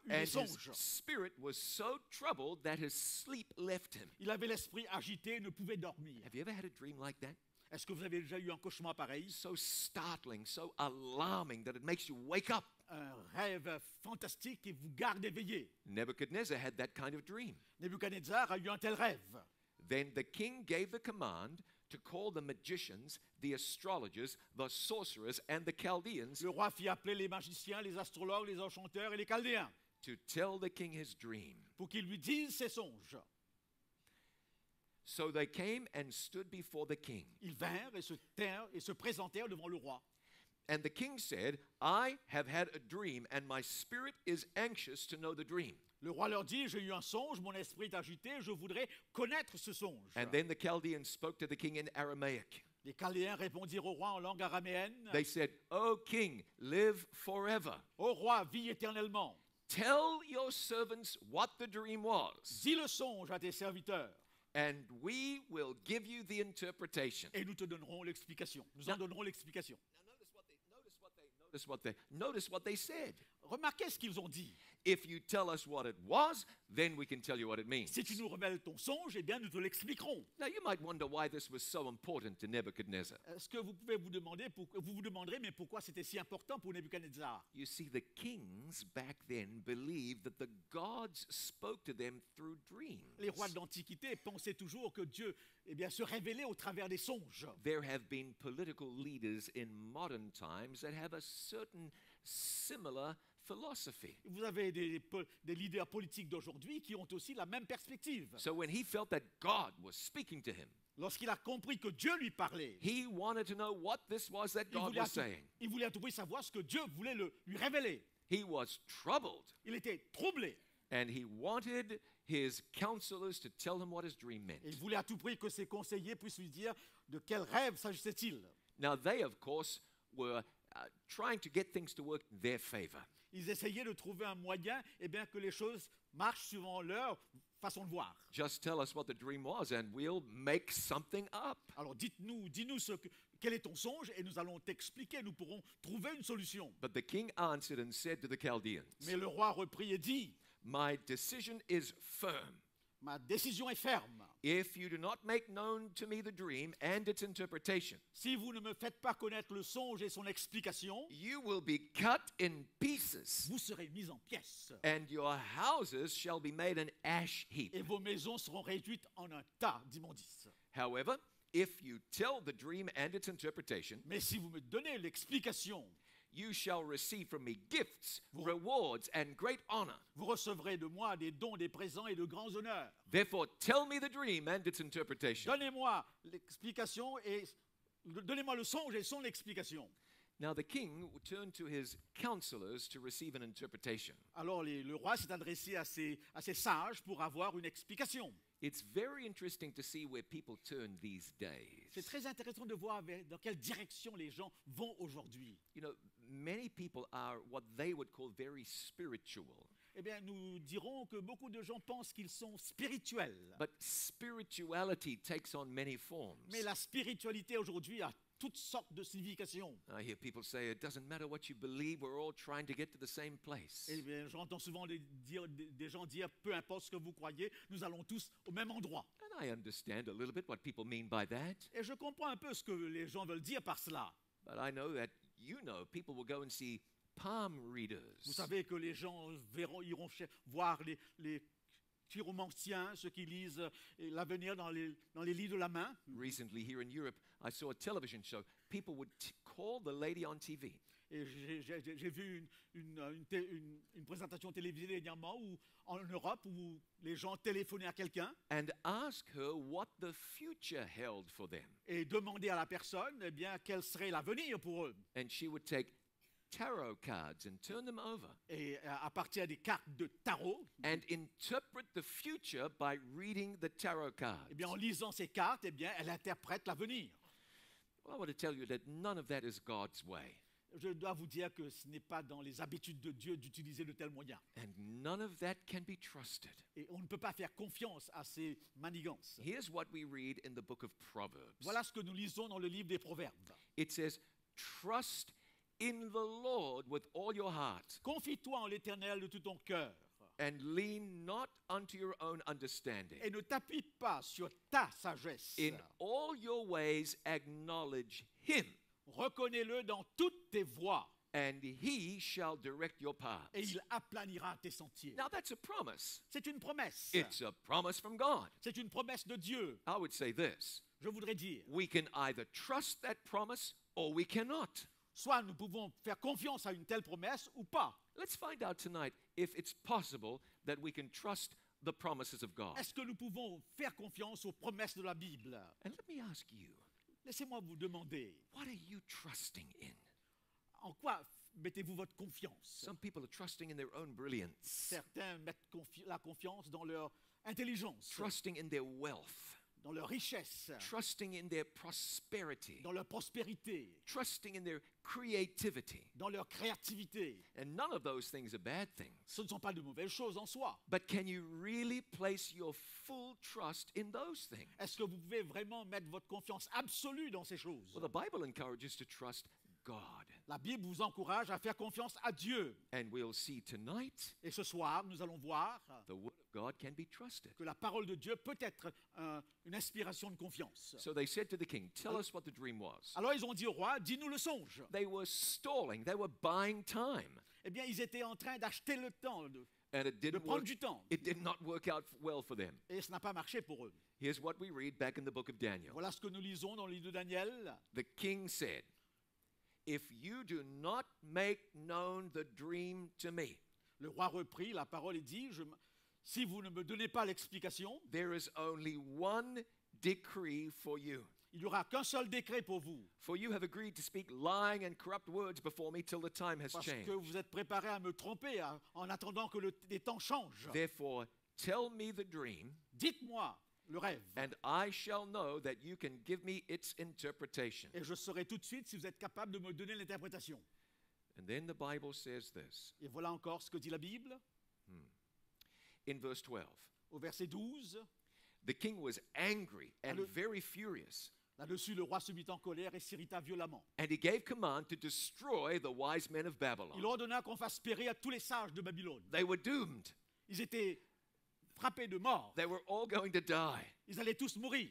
and des his songes. spirit was so troubled that his sleep left him. Il avait l'esprit agité et ne pouvait dormir. Have you ever had a dream like that? Est-ce que vous avez déjà eu un cauchemar pareil? So startling, so alarming that it makes you wake up. Un rêve fantastique qui vous garde éveillé. Nebuchadnezzar had that kind of dream. Nebuchadnezzar a eu un tel rêve. Then the king gave the command to call the magicians, the astrologers, the sorcerers, and the Chaldeans Le roi fit appeler les magiciens, les astrologues, les enchanteurs et les chaldéens to tell the king his dream. pour qu'ils lui disent ses songes. So they came and stood before the king. Ils vinrent et se présentèrent devant le roi. And the king said, I have had a dream, and my spirit is anxious to know the dream. Le roi leur dit, j'ai eu un songe, mon esprit est agité, je voudrais connaître ce songe. And then the Chaldeans spoke to the king in Aramaic. Les Chaldéens répondirent au roi en langue araméenne. They said, O king, live forever. Ô roi, vis éternellement. Tell your servants what the dream was, Dis le songe à tes serviteurs and we will give you the interpretation. et nous te donnerons l'explication. Nous en donnerons l'explication. Notice what they said. Remarquez ce qu'ils ont dit. If you tell us what it was, then we can tell you what it means. Si tu nous révèles ton songe, eh bien nous te l'expliquerons. Now you might wonder why this was so important to Nebuchadnezzar. Est-ce que vous pouvez vous demanderez, mais pourquoi c'était si important pour Nebuchadnezzar? You see, the kings back then believed that the gods spoke to them through dreams. Les rois de l'Antiquité pensaient toujours que Dieu eh bien, se révélait au travers des songes. There have been political leaders in modern times that have a certain similar philosophy. Vous avez des leaders politiques d'aujourd'hui qui ont aussi la même perspective. So when he felt that God was speaking to him, Lorsqu'il a compris que Dieu lui parlait, he wanted to know what this was that God was saying. il voulait à tout prix savoir ce que Dieu voulait lui révéler. He was troubled, Il était troublé. and he wanted his counselors to tell him what his dream Et meant. il voulait à tout prix que ses conseillers puissent lui dire de quel rêve s'agissait-il. Now they, of course, were trying to get things to work in their favor. Ils essayaient de trouver un moyen eh bien, que les choses marchent suivant leur façon de voir. Just tell us what the dream was, and we'll make something up. Alors dis-nous quel est ton songe et nous allons t'expliquer, nous pourrons trouver une solution. But the king answered and said to the Chaldeans, Mais le roi reprit et dit, My decision is firm. ma décision est ferme. If you do not make known to me the dream and its interpretation, Si vous ne me faites pas connaître le songe et son explication, you will be cut in pieces, vous serez mis en pièces and your houses shall be made an ash heap. et vos maisons seront réduites en un tas d'immondices. However, if you tell the dream and its interpretation, Mais si vous me donnez l'explication, you shall receive from me gifts, rewards, and great honor. vous recevrez de moi des dons, des présents et de grands honneurs. Therefore, tell me the dream and its interpretation. Donnez-moi l'explication et donnez-moi le songe et son explication. Now the king turned to his counselors to receive an interpretation. Alors le roi s'est adressé à ses sages pour avoir une explication. It's very interesting to see where people turn these C'est days. très intéressant de voir dans quelle direction les gens vont aujourd'hui. You know, many people are what they would call very spiritual. Eh bien, nous dirons que beaucoup de gens pensent qu'ils sont spirituels. But spirituality takes on many forms. Mais la spiritualité aujourd'hui a toutes sortes de significations. I hear people say it doesn't matter what you believe, we're all trying to get to the same place. Eh bien, j'entends souvent des gens dire, peu importe ce que vous croyez, nous allons tous au même endroit. And I understand a little bit what people mean by that. Et je comprends un peu ce que les gens veulent dire par cela. But I know that, people will go and see palm Vous readers. savez que les gens iront voir les chiromanciens, ceux qui lisent l'avenir dans les livres de la main. Recently, here in Europe, I saw a television show. People would call the lady on TV Et j'ai vu une présentation télévisée dernièrement en Europe où les gens téléphonaient à quelqu'un and ask her what the future held for them. et demandaient à la personne eh bien, quel serait l'avenir pour eux. And she would take tarot cards and turn them over Et à partir des cartes de tarot, and interpret the future by reading the tarot cards. eh bien, en lisant ces cartes, eh bien, elle interprète l'avenir. Well, I want to tell you that none of that is God's way. Je dois vous dire que ce n'est pas dans les habitudes de Dieu d'utiliser de tels moyens. And none of that can be trusted. Et on ne peut pas faire confiance à ces manigances. Here's what we read in the book of Proverbs. Voilà ce que nous lisons dans le livre des Proverbes. It says, trust in the Lord with all your heart Confie-toi en l'Éternel de tout ton cœur and lean not unto your own understanding. et ne t'appuie pas sur ta sagesse. In all your ways acknowledge him, Reconnais-le dans toutes tes voies and he shall direct your paths. et il aplanira tes sentiers. Now that's a promise. C'est une promesse. It's a promise from God. C'est une promesse de Dieu. I would say this. Je voudrais dire, We can either trust that promise or we cannot. soit nous pouvons faire confiance à une telle promesse ou pas. Let's find out tonight if it's possible that we can trust the promises of God. Est-ce que nous pouvons faire confiance aux promesses de la Bible? And let me ask you, Laissez-moi vous demander, what are you trusting in? En quoi mettez-vous votre confiance? Some people are trusting in their own brilliance, Certains mettent la confiance dans leur intelligence, trusting in their wealth, dans leur richesse, trusting in their prosperity, dans leur prospérité, trusting in their creativity. dans leur créativité. And none of those things are bad things. Ce ne sont pas de mauvaises choses en soi. But can you really place your full trust in those things? Est-ce que vous pouvez vraiment mettre votre confiance absolue dans ces choses? Well, the Bible encourages to trust God. La Bible vous encourage à faire confiance à Dieu. And we'll see tonight Et ce soir, nous allons voir the Word of God can be trusted. que la parole de Dieu peut être une inspiration de confiance. So they said to the king, tell us what the dream was. Alors ils ont dit au roi, dis-nous le songe. They were stalling, they were buying time. Eh bien, ils étaient en train d'acheter le temps, And it de didn't prendre work. du temps. It did not work out well for them. Et ça n'a pas marché pour eux. Here's what we read back in the book of Daniel. Voilà ce que nous lisons dans le livre de Daniel. The king said, if you do not make known the dream to me, Le roi reprit la parole et dit, si vous ne me donnez pas l'explication, there is only one decree for you. il n'y aura qu'un seul décret pour vous. For you have agreed to speak lying and corrupt words before me till the time has Parce changed. que vous êtes préparés à me tromper en attendant que les temps changent. Therefore, tell me the dream, Dites-moi le rêve. and I shall know that you can give me its interpretation. Et je saurai tout de suite si vous êtes capable de me donner l'interprétation. And then the Bible says this Et voilà encore ce que dit la Bible. in verse 12. Au verset 12, The king was angry and Allô? very furious, là-dessus le roi se mit en colère et s'irrita violemment. and he gave command to destroy the wise men of Il Babylon. ordonna qu'on fasse périr à tous les sages de Babylone. They were doomed. Ils étaient frappés de mort. They were all going to die. Ils allaient tous mourir.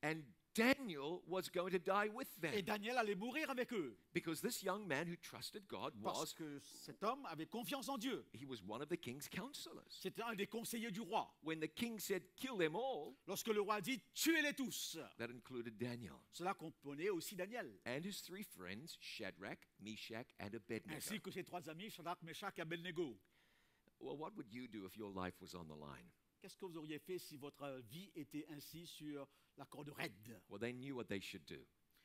And Daniel was going to die with Et them Daniel allait mourir avec eux. because this young man who trusted God Parce was, que cet homme avait confiance en Dieu. he was one of the king's counselors. C'était un des conseillers du roi. When the king said, kill them all, Lorsque le roi dit, tuez-les tous, that included Daniel cela comprenait aussi Daniel, and his three friends, Shadrach, Meshach, and Abednego. ainsi que ses trois amis, Shadrach, Meshach et Abednego. Well, what would you do if your life was on the line? Qu'est-ce que vous auriez fait si votre vie était ainsi sur la corde raide? Well, they knew what they should do.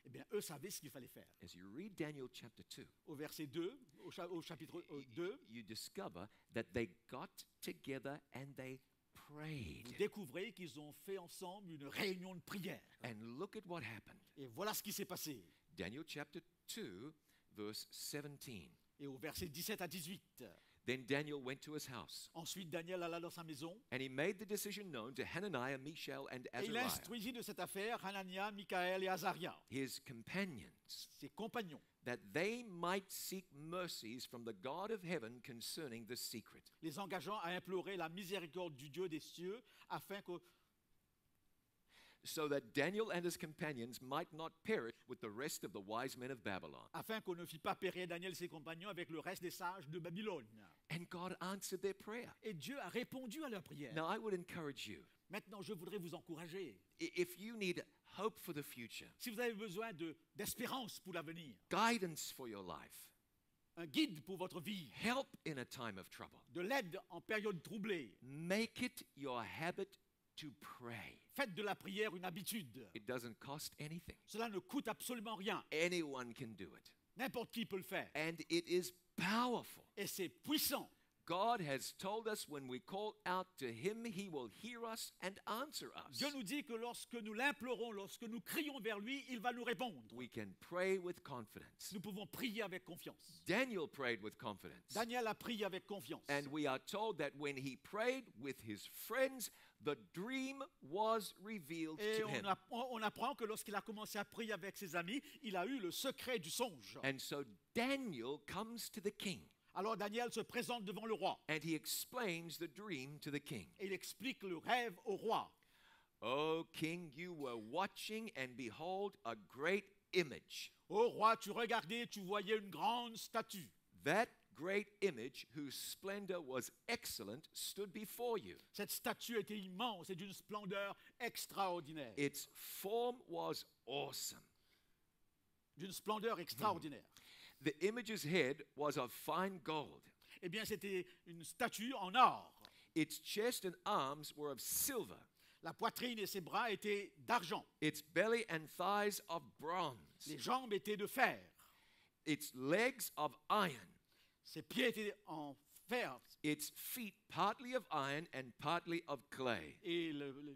Eh bien, eux savaient ce qu'il fallait faire. As you read Daniel chapter 2, Au verset 2, au chapitre 2, you discover that they got together and they vous prayed. découvrez qu'ils ont fait ensemble une réunion de prière. And look at what happened. Et voilà ce qui s'est passé. Daniel chapter 2, verse 17. Et au verset 17 à 18, Then Daniel went to his house, ensuite Daniel alla dans sa maison and he made the decision known to Hananiah, Mishael, and et il Azariah, instruisit de cette affaire Hanania, Michaël et Azaria, his companions, ses compagnons, that they might seek mercies from the God of heaven concerning the secret. les engageant à implorer la miséricorde du Dieu des cieux afin que So that Daniel and his companions might not perish with the rest of the wise men of Babylon. qu'on ne fît pas périr Daniel et ses compagnons avec le reste des sages de Babylone. And God answered their prayer. Et Dieu a répondu à leur prière. Now, I would encourage you, Maintenant, je voudrais vous encourager. if you need hope for the future, Si vous avez besoin d'espérance pour l'avenir, guidance for your life, un guide pour votre vie, help in a time of trouble, de l'aide en période troublée, make it your habit to pray. faites de la prière une habitude. It doesn't cost anything. Cela ne coûte absolument rien. Anyone can do it. N'importe qui peut le faire. And it is powerful. Et c'est puissant. God has told us when we call out to Him, He will hear us and answer us. Dieu nous dit que lorsque nous l'implorons, lorsque nous crions vers lui, il va nous répondre. We can pray with confidence. Nous pouvons prier avec confiance. Daniel prayed with confidence. Daniel a prié avec confiance. And we are told that when he prayed with his friends, the dream was revealed Et to him. on apprend que lorsqu'il a commencé à prier avec ses amis, il a eu le secret du songe. And so Daniel comes to the king Alors Daniel se présente devant le roi and he explains the dream to the king. et il explique le rêve au roi. O king, you were watching, and behold, a great image. Ô roi, tu regardais, tu voyais une grande statue. That great image, whose splendor was excellent, stood before you. Cette statue était immense et d'une splendeur extraordinaire. Its form was awesome. D'une splendeur extraordinaire. The image's head was of fine gold. Eh bien, c'était une statue en or. Its chest and arms were of silver. La poitrine et ses bras étaient d'argent. Its belly and thighs of bronze. Les jambes étaient de fer. its legs of iron, Ses pieds étaient en fer its feet partly of iron and partly of clay. et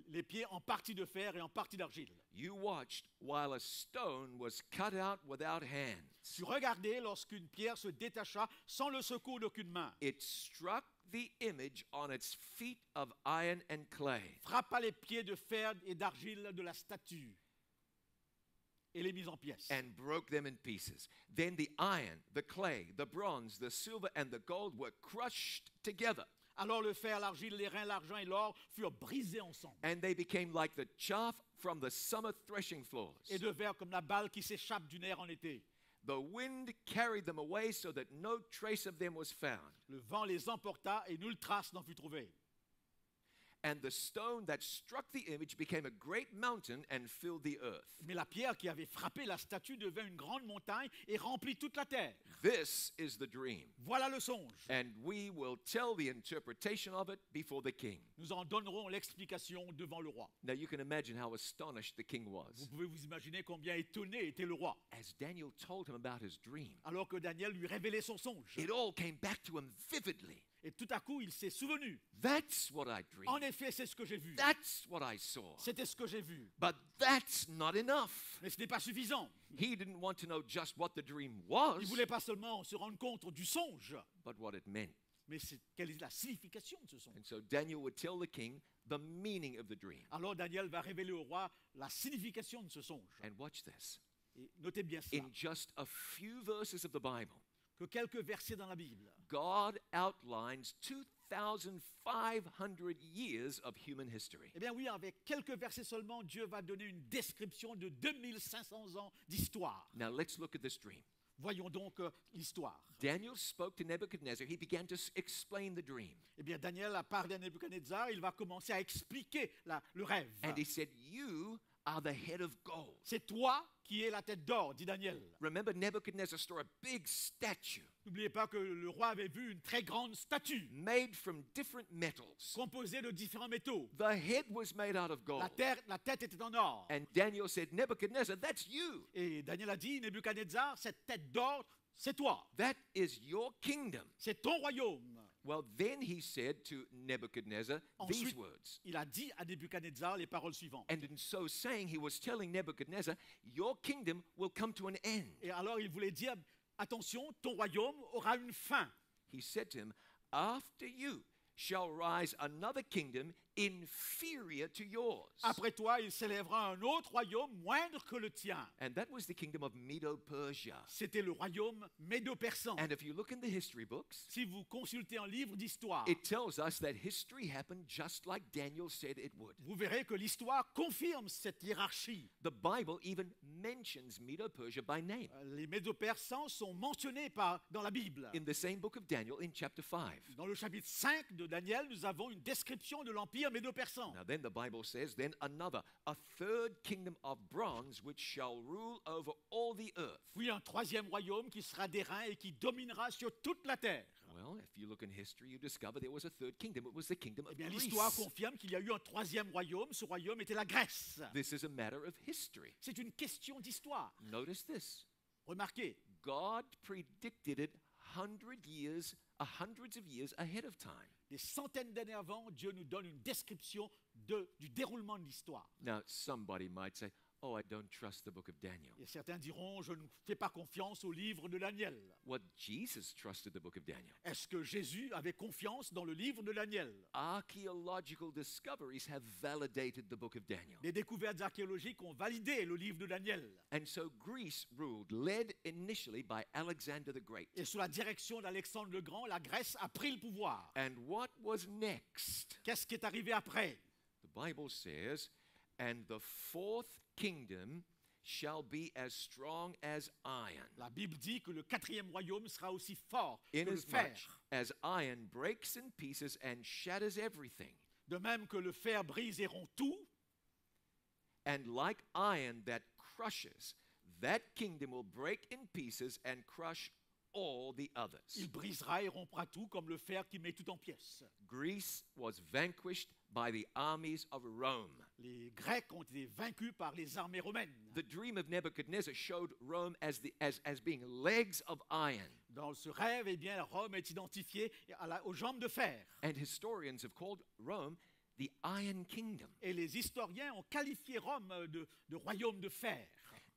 les pieds en partie de fer et en partie d'argile. You watched while a stone was cut out without hands. Tu regardais lorsqu'une pierre se détacha sans le secours d'aucune main. It struck the image on its feet of iron and clay. Frappa les pieds de fer et d'argile de la statue et les mit en pièces. And broke them in pieces. Then the iron, the clay, the bronze, the silver, and the gold were crushed together, Alors le fer, l'argile, les reins, l'argent et l'or furent brisés ensemble and they became like the chaff from the summer threshing floors. et devinrent comme la balle qui s'échappe d'une aire en été. The wind carried them away so that no trace of them was found. Le vent les emporta et nulle trace n'en fut trouvée. And the stone that struck the image became a great mountain and filled the earth. Mais la pierre qui avait frappé la statue devint une grande montagne et remplit toute la terre. This is the dream. Voilà le songe. And we will tell the interpretation of it before the king. Nous en donnerons l'explication devant le roi. Now you can imagine how astonished the king Vous was pouvez vous imaginer combien étonné était le roi, as Daniel told him about his dream. alors que Daniel lui révélait son songe. It all came back to him vividly. Et tout à coup, il s'est souvenu. That's what I En dreamed. effet, c'est ce que j'ai vu. That's what I saw. C'était ce que j'ai vu. But that's not enough. Mais ce n'est pas suffisant. He didn't want to know just what the dream Il was, ne voulait pas seulement se rendre compte du songe, but what it meant. mais quelle est la signification de ce songe. And so Daniel would tell the king the meaning of the dream. Alors Daniel va révéler au roi la signification de ce songe. And watch this. Et notez bien cela, In just a few verses of the Bible, que quelques versets dans la Bible, God outlines 2,500 years of human history. eh bien oui, avec quelques versets seulement, Dieu va donner une description de 2500 ans d'histoire. Now let's look at this dream. Voyons donc l'histoire. Daniel spoke to Nebuchadnezzar. He began to explain the dream. Eh bien, Daniel a parlé à Nebuchadnezzar, il va commencer à expliquer le rêve. And he said, You are the head of gold. C'est toi qui es la tête d'or, dit Daniel. Remember, Nebuchadnezzar saw a big statue N'oubliez pas que le roi avait vu une très grande statue made from different metals. composée de différents métaux. The head was made out of gold. La tête était en or. And Daniel said, Nebuchadnezzar, that's you. Et Daniel a dit, Nebuchadnezzar, cette tête d'or, c'est toi. That is your kingdom. C'est ton royaume. Well, then he said to Nebuchadnezzar these Ensuite, words. il a dit à Nebuchadnezzar les paroles suivantes. And in so saying, he was telling Nebuchadnezzar, Your kingdom will come to an end. Et alors il voulait dire, attention, ton royaume aura une fin. He said to him, After you shall rise another kingdom inferior to yours. Après toi, il s'élèvera un autre royaume moindre que le tien. And that was the kingdom of Medo-Persia. C'était le royaume médo-persan. And if you look in the history books, Si vous consultez un livre d'histoire, it tells us that history happened just like Daniel said it would. vous verrez que l'histoire confirme cette hiérarchie. The Bible even mentions Medo-Persia by name. Les médo-persans sont mentionnés dans la Bible. In the same book of Daniel, in chapter 5. Dans le chapitre 5 de Daniel, nous avons une description de l'empire médo-persan. Now then the Bible says, then another, a third kingdom of bronze, which shall rule over all the earth. Puis un troisième royaume qui sera d'airain et qui dominera sur toute la terre. Well, if you look in history, you discover there was a third kingdom. It was the kingdom Eh of bien, Greece. l'histoire confirme qu'il y a eu un troisième royaume. Ce royaume était la Grèce. This is a matter of history. C'est une question d'histoire. Notice this. Remarquez, God predicted it hundreds of years ahead of time. des centaines d'années avant, Dieu nous donne une description du déroulement de l'histoire. Now, somebody might say, oh, I don't trust the book of Daniel. Et certains diront, je ne fais pas confiance au livre de Daniel. What Jesus trusted the book of Daniel. Est-ce que Jésus avait confiance dans le livre de Daniel? Archaeological discoveries have validated the book of Daniel. Les découvertes archéologiques ont validé le livre de Daniel. And so Greece ruled, led initially by Alexander the Great. Et sous la direction d'Alexandre le Grand, la Grèce a pris le pouvoir. And what was next? Qu'est-ce qui est arrivé après? The Bible says, and the fourth kingdom shall be as strong as iron, La Bible dit que le quatrième royaume sera aussi fort que le fer. inasmuch as iron breaks in pieces and shatters everything. De même que le fer brise et rompt tout, And like iron that crushes, that kingdom will break in pieces and crush all the others. il brisera et rompra tout comme le fer qui met tout en pièces. Greece was vanquished by the armies of Rome. les Grecs ont été vaincus par les armées romaines. The dream of Nebuchadnezzar showed Rome as being legs of iron. Dans ce rêve, eh bien, Rome est identifiée aux jambes de fer. And historians have called Rome the Iron Kingdom. Et les historiens ont qualifié Rome de royaume de fer.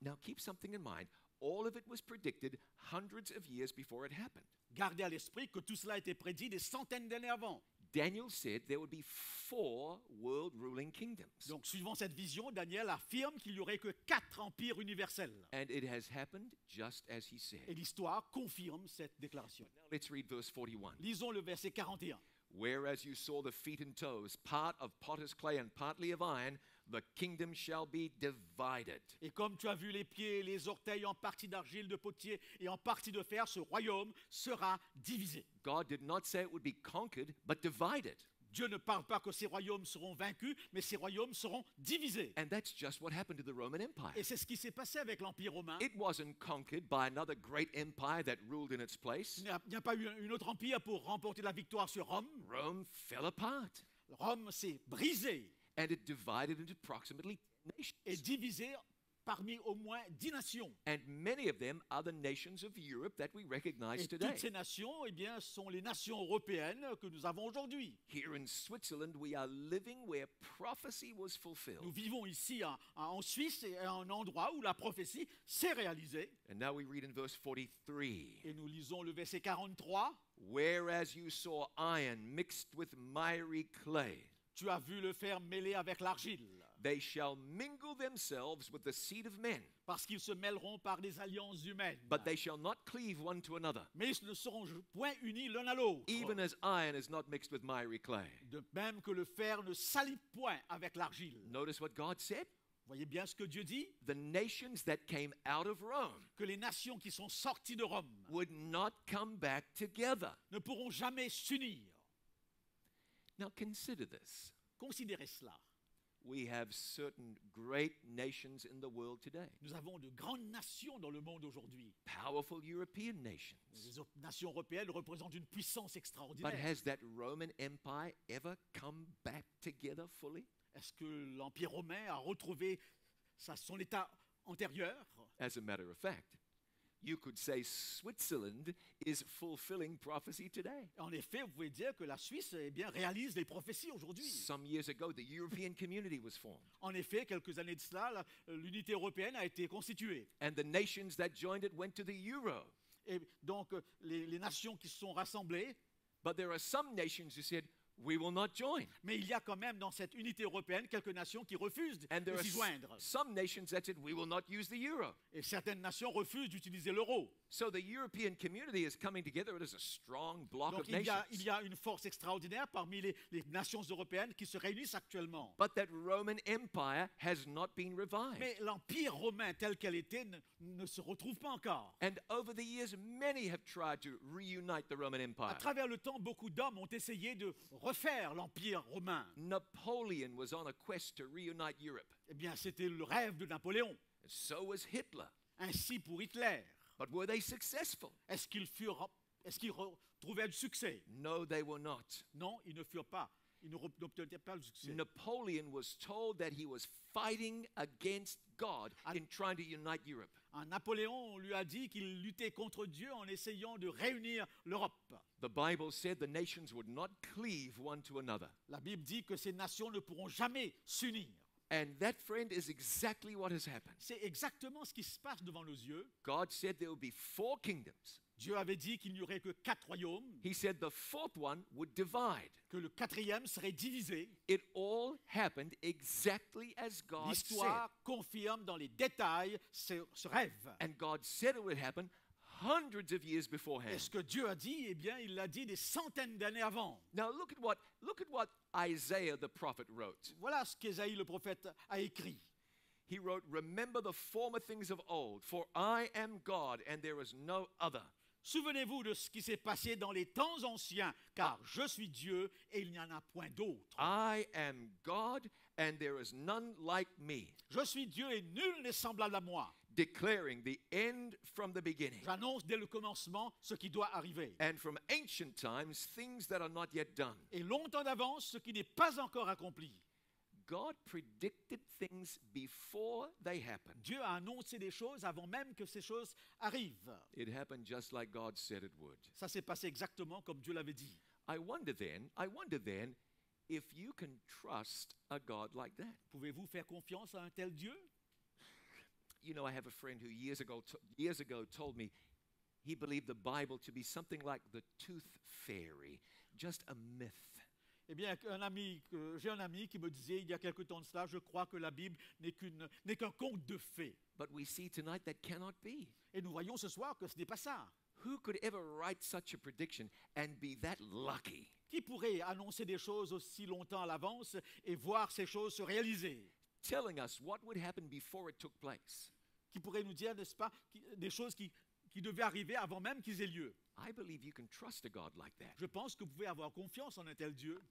Now keep something in mind. All of it was predicted hundreds of years before it happened. Gardez à l'esprit que tout cela a été prédit des centaines d'années avant. Daniel said there would be 4 world ruling kingdoms. Donc, suivant cette vision, Daniel affirme qu'il n'y aurait que 4 empires universels. And it has happened just as he Et said. l'histoire confirme cette déclaration. Now let's read verse 41. Lisons le verset 41. Whereas you saw the feet and toes, part of potter's clay and partly of iron, the kingdom shall be divided. Et comme tu as vu les pieds et les orteils en partie d'argile de potier et en partie de fer, ce royaume sera divisé. God did not say it would be conquered, but divided. Dieu ne parle pas que ces royaumes seront vaincus, mais ces royaumes seront divisés. And that's just what happened to the Roman Empire. Et c'est ce qui s'est passé avec l'Empire romain. It wasn't conquered by another great empire that ruled in its place. Il n'y a pas eu un autre empire pour remporter la victoire sur Rome. Rome fell apart, Rome s'est brisée and it divided into approximately 10 et nations. divisée parmi au moins 10 nations. And many of them are the nations of Europe that we recognize Et today. toutes ces nations, eh bien, sont les nations européennes que nous avons aujourd'hui. Here in Switzerland, we are living where prophecy was Nous fulfilled. vivons ici en Suisse, et à un endroit où la prophétie s'est réalisée. And now we read in verse 43. Et nous lisons le verset 43. Whereas you saw iron mixed with miry clay, Tu as vu le fer mêlé avec l'argile, they shall mingle themselves with the seed of men, parce qu'ils se mêleront par des alliances humaines. but they shall not cleave one to another, Mais ils ne seront point unis l'un à l'autre. even as iron is not mixed with miry clay. De même que le fer ne salit point avec l'argile. Notice what God said. Voyez bien ce que Dieu dit? The nations that came out of Rome Que les nations qui sont sorties de Rome would not come back together. ne pourront jamais s'unir. Now consider this. Considérez cela. We have certain great nations in the world today, Nous avons de grandes nations dans le monde aujourd'hui. powerful European nations. Les nations européennes représentent une puissance But extraordinaire. has that Roman Empire ever come back together fully? Est-ce que l'Empire romain a retrouvé son état antérieur? As a matter of fact, you could say Switzerland is fulfilling prophecy today. En effet, vous pouvez dire que la Suisse eh bien, réalise les prophéties aujourd'hui. Some years ago, the European community was formed, En effet, quelques années de cela, l'unité européenne a été constituée. and the nations that joined it went to the euro. Et donc, les nations qui se sont rassemblées, But there are some nations who said, we will not join. mais il y a quand même dans cette unité européenne quelques nations qui refusent And there de are s'y joindre. some nations that said, we will not use the euro. Et certaines nations refusent d'utiliser l'euro. So the European community is coming together. It is a strong block Donc of il y nations. a une force extraordinaire parmi les nations européennes qui se réunissent actuellement. But that Roman Empire has not been revived. Mais l'Empire romain tel qu'elle était ne se retrouve pas encore. And over the years, many have tried to reunite the Roman À Empire. travers le temps, beaucoup d'hommes ont essayé de refaire l'Empire romain. Napoleon was on a quest to reunite Europe. Eh bien, c'était le rêve de Napoléon. And so was Hitler. Ainsi pour Hitler. But were they successful? Est-ce qu'ils retrouvaient du succès? No, they were not. Non, ils ne furent pas. Ils n'obtenaient pas le succès. Napoleon was told that he was fighting against God in trying to unite Europe. Napoléon lui a dit qu'il luttait contre Dieu en essayant de réunir l'Europe. The Bible said the nations would not cleave one to another. La Bible dit que ces nations ne pourront jamais s'unir. And that, friend, is exactly what has happened. C'est exactement ce qui se passe devant nos yeux. God said there would be 4 kingdoms. Dieu avait dit qu'il n'y aurait que 4 royaumes, He said the 4th one would divide. que le 4e serait divisé. It all happened exactly as God said. L'histoire confirme dans les détails ce rêve. And God said it would happen hundreds of years Et beforehand. ce que Dieu a dit, eh bien, il l'a dit des centaines d'années avant. Now look at what Isaiah the prophet wrote. Voilà ce qu'Ésaïe le prophète a écrit. He wrote, "Remember the former things of old, for I am God and there is no other." Souvenez-vous de ce qui s'est passé dans les temps anciens, car je suis Dieu et il n'y en a point d'autre. I am God and there is none like me, Je suis Dieu et nul n'est semblable à moi. declaring the end from the beginning, J'annonce dès le commencement ce qui doit arriver. and from ancient times things that are not yet done. Et longtemps d'avance, ce qui n'est pas encore accompli. God predicted things before they happened. Dieu a annoncé des choses avant même que ces choses arrivent. It happened just like God said it would. Ça s'est passé exactement comme Dieu l'avait dit. I wonder then if you can trust a God like that. Pouvez-vous faire confiance à un tel Dieu? You know, I have a friend who years ago told me he believed the Bible to be something like the tooth fairy, just a myth. Eh bien, j'ai un ami qui me disait il y a quelque temps de cela, je crois que la Bible n'est qu'un conte de fées. But we see tonight that cannot be. Et nous voyons ce soir que ce n'est pas ça. Who could ever write such a prediction and be that lucky? Qui pourrait annoncer des choses aussi longtemps à l'avance et voir ces choses se réaliser? Telling us what would happen before it took place. Qui pourrait nous dire, n'est-ce pas, des choses qui devaient arriver avant même qu'ils aient lieu? I believe you can trust a God like that. Je pense que vous pouvez avoir confiance en un tel Dieu.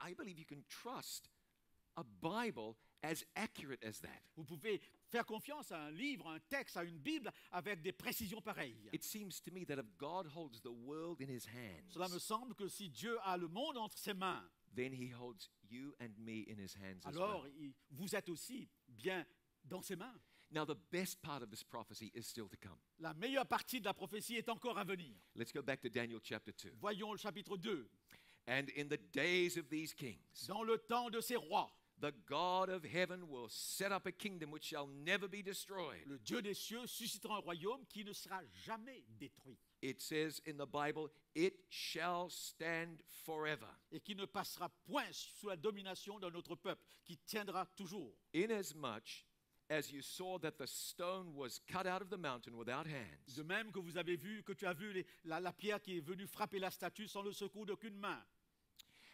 I believe you can trust a Bible as accurate as that. Vous pouvez faire confiance à un livre, à un texte, à une Bible avec des précisions pareilles. It seems to me that if God holds the world in his hands, Cela me semble que si Dieu a le monde entre ses mains, then he holds you and me in his hands as alors well. vous êtes aussi bien dans ses mains. Now, the best part of this prophecy is still to come. La meilleure partie de la prophétie est encore à venir. Let's go back to Daniel chapter 2. Voyons le chapitre 2. And in the days of these kings, Dans le temps de ces rois, the God of heaven will set up a kingdom which shall never be destroyed. le Dieu des cieux suscitera un royaume qui ne sera jamais détruit It says in the Bible, it shall stand forever, et qui ne passera point sous la domination d'un autre peuple, qui tiendra toujours. inasmuch as you saw that the stone was cut out of the mountain without hands, De même que vous avez vu, que tu as vu la pierre qui est venue frapper la statue sans le secours d'aucune main,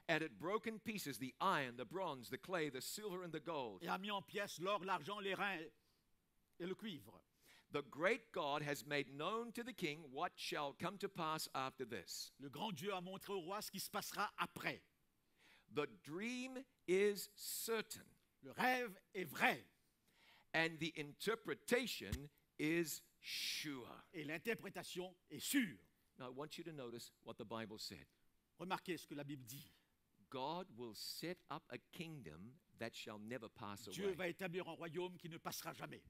and it broke in pieces the iron, the bronze, the clay, the silver, and the gold. et a mis en pièces l'or, l'argent, les reins et le cuivre. The great God has made known to the king what shall come to pass after this. Le grand Dieu a montré au roi ce qui se passera après. The dream is certain, Le rêve est vrai and the interpretation is sure. et l'interprétation est sûre. Now, I want you to notice what the Bible said. Remarquez ce que la Bible dit. God will set up a kingdom that shall never pass Dieu away. va établir un royaume qui ne passera jamais.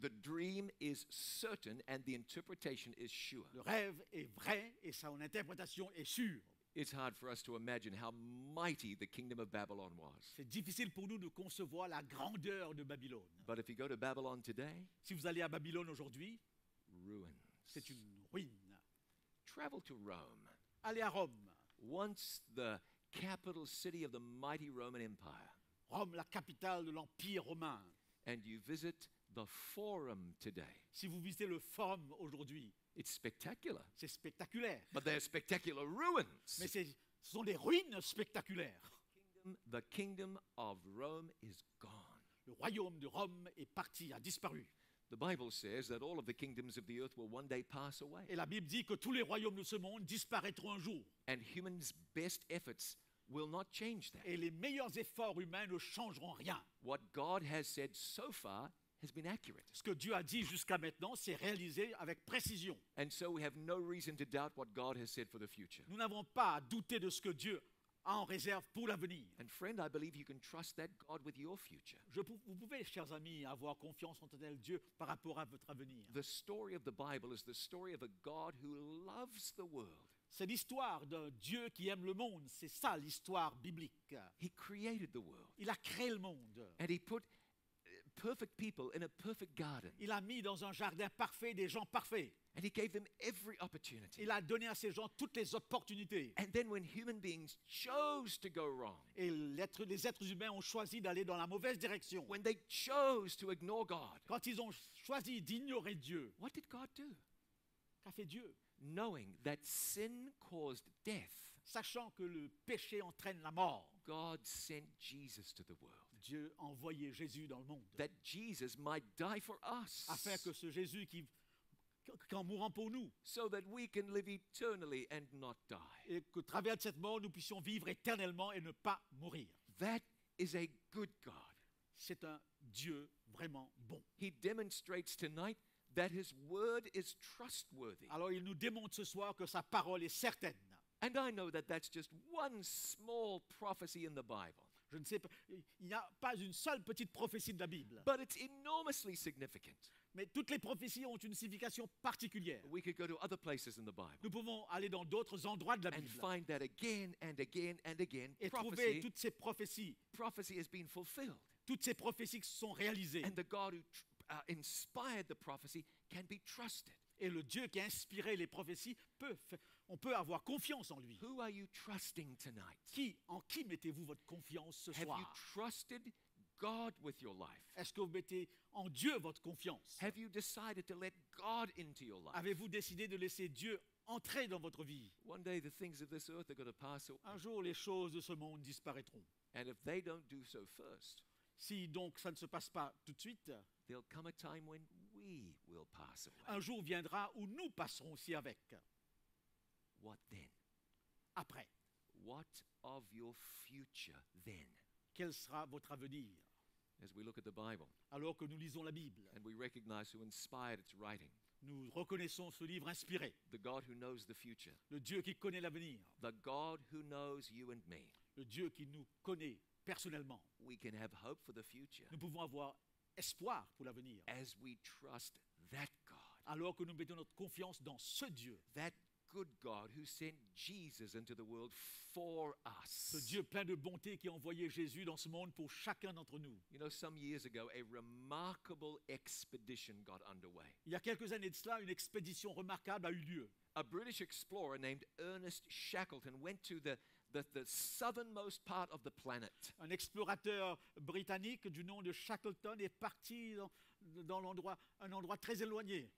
The dream is certain and the interpretation is sure. Le rêve est vrai et son interprétation est sûre. It's hard for us to imagine how mighty the kingdom of Babylon was. C'est difficile pour nous de concevoir la grandeur de Babylone. But if you go to Babylon today, Si vous allez à Babylone aujourd'hui, ruins. c'est une ruine. Travel to Rome, Allez à Rome. once the capital city of the mighty Roman Empire, Rome, la capitale de l'Empire romain. and you visit the Forum today. Si vous visitez le Forum aujourd'hui, It's spectacular, c'est spectaculaire. but they're spectacular ruins. Mais ce sont des ruines spectaculaires. The kingdom of Rome is gone. Le royaume de Rome est parti, a disparu. The Bible says that all of the kingdoms of the earth will one day pass away, Et la Bible dit que tous les royaumes de ce monde disparaîtront un jour. and humans' best efforts will not change that. Et les meilleurs efforts humains ne changeront rien. What God has said so far has been accurate. Ce que Dieu a dit jusqu'à maintenant, c'est réalisé avec précision. And so we have no reason to doubt what God has said for the future. Nous n'avons pas à douter de ce que Dieu a en réserve pour l'avenir. And friend, I believe you can trust that God with your future. Vous pouvez, chers amis, avoir confiance en tel Dieu par rapport à votre avenir. The story of the Bible is the story of a God who loves the world. C'est l'histoire d'un Dieu qui aime le monde. C'est ça l'histoire biblique. He created the world, Il a créé le monde. and He put perfect people in a perfect garden, Il a mis dans un jardin parfait des gens parfaits. and He gave them every opportunity. Il a donné à ces gens toutes les opportunités. And then when human beings chose to go wrong, Et les êtres humains ont choisi d'aller dans la mauvaise direction. when they chose to ignore God, Quand ils ont choisi d'ignorer Dieu, what did God do? qu'a fait Dieu? Knowing that sin caused death, Sachant que le péché entraîne la mort, God sent Jesus to the world, Dieu a envoyé Jésus dans le monde. that Jesus might die for us, Afin que ce Jésus qu'en mourant pour nous, so that we can live eternally and not die. et qu'au travers de cette mort, nous puissions vivre éternellement et ne pas mourir. That is a good God. C'est un Dieu vraiment bon. He demonstrates tonight that His word is trustworthy. Alors il nous démontre ce soir que sa parole est certaine. And I know that that's just one small prophecy in the Bible. Je ne sais pas, il n'y a pas une seule petite prophétie de la Bible. but it's enormously significant. Mais toutes les prophéties ont une signification particulière. We could go to other places in the Bible Nous pouvons aller dans d'autres endroits de la and Bible find that again and again and again. et trouver Prophecy, toutes ces prophéties, prophecy has been fulfilled. toutes ces prophéties qui se sont réalisées. And the God who inspired the prophecy can be trusted. Et le Dieu qui a inspiré les prophéties, on peut avoir confiance en lui. Who are you trusting tonight? En qui mettez-vous votre confiance ce Have you soir? trusted God with your life? Est-ce que vous mettez en Dieu votre confiance? Have you decided to let God into your life? Avez-vous décidé de laisser Dieu entrer dans votre vie? One day the things of this earth are going to pass away. Un jour, les choses de ce monde disparaîtront. And if they don't do so first, Si donc ça ne se passe pas tout de suite, there'll come a time when we will pass away. un jour viendra où nous passerons aussi avec. What then? Après, What of your future then? quel sera votre avenir? As we look at the Bible Alors que nous lisons la Bible, and we recognize who inspired its writing, nous reconnaissons ce livre inspiré, the God who knows the future, le Dieu qui connaît l'avenir, the God who knows you and me, le Dieu qui nous connaît personnellement. we can have hope for the future Nous pouvons avoir espoir pour l'avenir, as we trust that God, alors que nous mettons notre confiance dans ce Dieu, that good God who sent Jesus into the world for ce us. Dieu plein de bonté qui a envoyé Jésus dans ce monde pour chacun d'entre nous. You know, some years ago, a remarkable expedition got underway. Il y a quelques années de cela, une expédition remarquable a eu lieu. A British explorer named Ernest Shackleton went to the southernmost part of the planet. Un explorateur britannique du nom de Shackleton est parti dans un endroit très éloigné.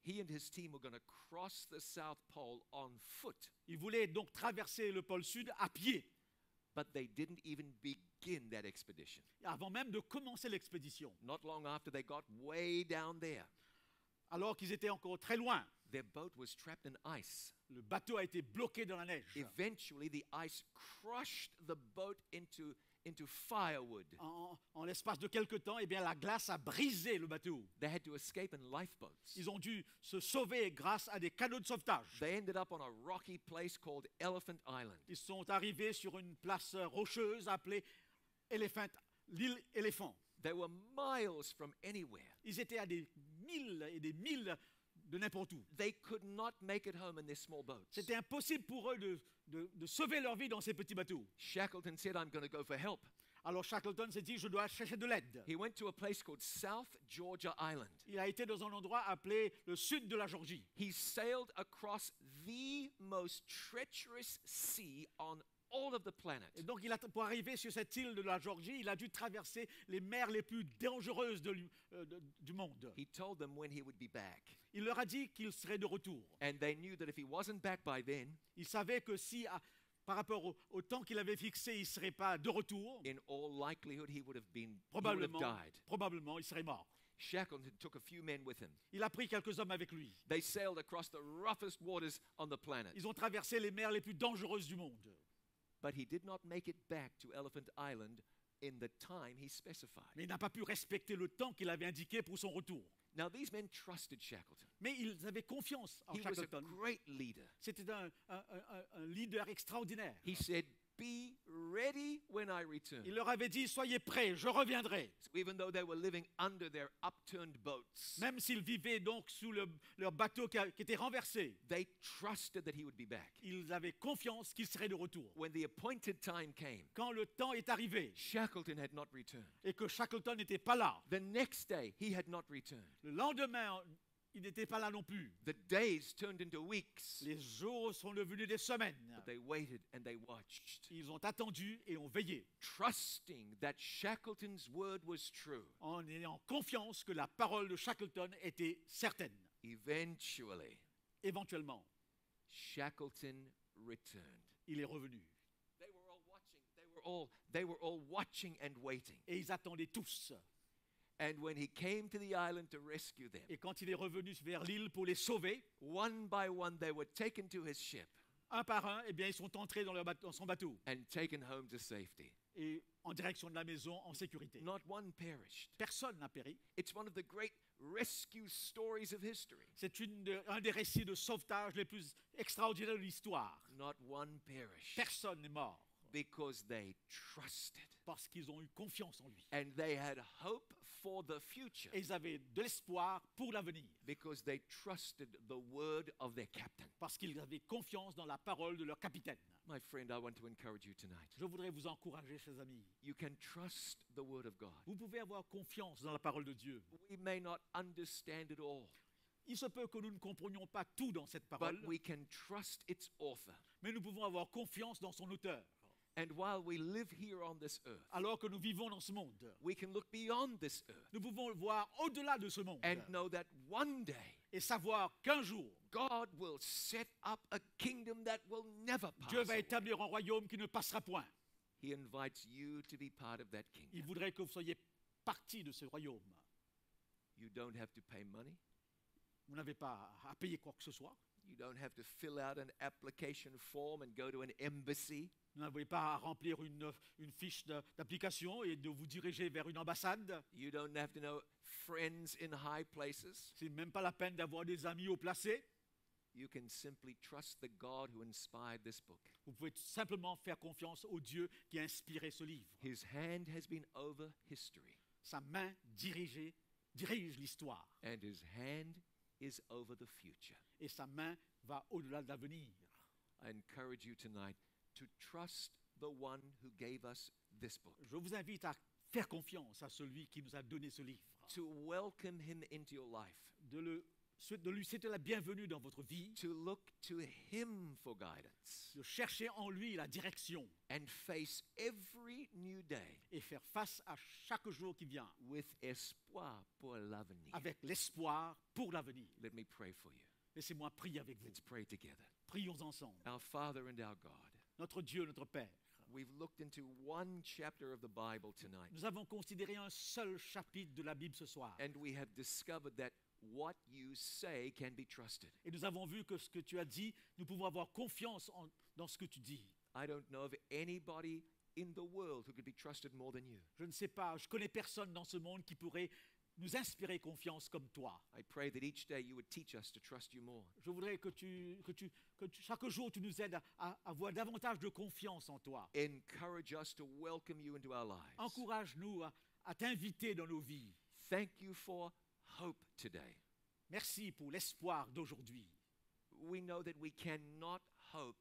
He and his team were going to cross the South Pole on foot, Il voulait donc traverser le pôle Sud à pied, but they didn't even begin that expedition. avant même de commencer l'expédition. Not long after they got way down there, Alors qu'ils étaient encore très loin, their boat was trapped in ice. le bateau a été bloqué dans la neige. Eventually, the ice crushed the boat into firewood. En l'espace de quelques temps, eh bien, la glace a brisé le bateau. They had to escape in lifeboats. Ils ont dû se sauver grâce à des canots de sauvetage. They ended up on a rocky place called Elephant Island. Ils sont arrivés sur une place rocheuse appelée l'île Éléphant. They were miles from anywhere. Ils étaient à des milles et des milles de n'importe où. They could not make it home in their small boats. C'était impossible pour eux de sauver leur vie dans ces petits bateaux. Shackleton said, I'm going to go for help. Alors Shackleton s'est dit, je dois chercher de l'aide. He went to a place called South Georgia Island. Il a été dans un endroit appelé le sud de la Georgie. He sailed across the most treacherous sea on all of the planet. Et donc, pour arriver sur cette île de la Georgie, il a dû traverser les mers les plus dangereuses du monde. He told them when he would be back. Il leur a dit qu'il serait de retour. And they knew that if he wasn't back by then, Il savait que si, par rapport au temps qu'il avait fixé, il ne serait pas de retour, in all likelihood, he would have died. probablement, il serait mort. Shackleton took a few men with him. Il a pris quelques hommes avec lui. They sailed across the roughest waters on the planet. Ils ont traversé les mers les plus dangereuses du monde. But he did not make it back to Elephant Island in the time he specified. Mais il n'a pas pu respecter le temps qu'il avait indiqué pour son retour. Now, these men trusted Shackleton. Mais ils avaient confiance en He was a Shackleton. great leader. C'était un leader extraordinaire. He said, be ready when I return. Il leur avait dit, soyez prêts, je reviendrai. So even though they were living under their upturned boats, Même s'ils vivaient donc sous leur bateau qui était renversé, they trusted that he would be back. ils avaient confiance qu'il serait de retour. When the appointed time came, Quand le temps est arrivé Shackleton had not returned. et que Shackleton n'était pas là, The next day, he had not returned. le lendemain, il n'était pas là non plus. The days turned into weeks. Les jours sont devenus des semaines. But they waited and they watched, Ils ont attendu et ont veillé, trusting that Shackleton's word was true. en ayant confiance que la parole de Shackleton était certaine. Eventually, Éventuellement, Shackleton returned. il est revenu. They were all watching. They were all watching and waiting. Et ils attendaient tous. And when he came to the island to rescue them, Et quand il est revenu vers l'île pour les sauver, one by one they were taken to his ship un par un, eh bien, ils sont entrés dans son bateau and taken home to safety. et en direction de la maison en sécurité. Not one perished. Personne n'a péri. It's one of the great rescue stories of history. C'est un des récits de sauvetage les plus extraordinaires de l'histoire. Not one perished. Personne n'est mort. because they trusted parce qu'ils ont eu confiance en lui. and they had hope for the future Et ils avaient de l'espoir pour l'avenir, because they trusted the word of their captain. parce qu'ils avaient confiance dans la parole de leur capitaine. My friend, I want to encourage you tonight. Je voudrais vous encourager, chers amis. You can trust the word of God. Vous pouvez avoir confiance dans la parole de Dieu. We may not understand it all, Il se peut que nous ne comprenions pas tout dans cette parole, but we can trust its author. mais nous pouvons avoir confiance dans son auteur. And while we live here on this earth, Alors que nous vivons dans ce monde, we can look beyond this earth nous pouvons voir au-delà de ce monde and know that one day et savoir qu'un jour, God will set up a kingdom that will never pass Dieu va away. établir un royaume qui ne passera point. He invites you to be part of that Il kingdom. voudrait que vous soyez partie de ce royaume. You don't have to pay money. Vous n'avez pas à payer quoi que ce soit. You don't have to fill out an application form and go to an embassy. Vous n'avez pas à remplir une fiche d'application et de vous diriger vers une ambassade. You don't have to know friends in high places. C'est même pas la peine d'avoir des amis haut placés. You can simply trust the God who inspired this book. Vous pouvez simplement faire confiance au Dieu qui a inspiré ce livre. His hand has been over history, Sa main dirige l'histoire and his hand is over the future. et sa main va au-delà de l'avenir. I encourage you tonight to trust the one who gave us this book, Je vous invite à faire confiance à celui qui nous a donné ce livre, to welcome him into your life, de lui souhaiter la bienvenue dans votre vie, to look to him for guidance, de chercher en lui la direction and face every new day et faire face à chaque jour qui vient with espoir pour l'avenir. avec l'espoir pour l'avenir. Let me pray for you. Laissez-moi prier avec vous. Let's pray together. Prions ensemble. Our Father and our God, Notre Dieu, notre Père, we've looked into one chapter of the Bible tonight, nous avons considéré un seul chapitre de la Bible ce soir. and we have discovered that what you say can be trusted. Et nous avons vu que ce que tu as dit, nous pouvons avoir confiance dans ce que tu dis. I don't know of anybody in the world who could be trusted more than you. Je ne sais pas, je connais personne dans ce monde qui pourrait nous inspirer confiance comme toi. I pray that each day you would teach us to trust you more. Je voudrais que chaque jour tu nous aides à avoir davantage de confiance en toi. Encourage us to welcome you into our lives. Encourage-nous à t'inviter dans nos vies. Thank you for hope today. Merci pour l'espoir d'aujourd'hui. We know that we cannot hope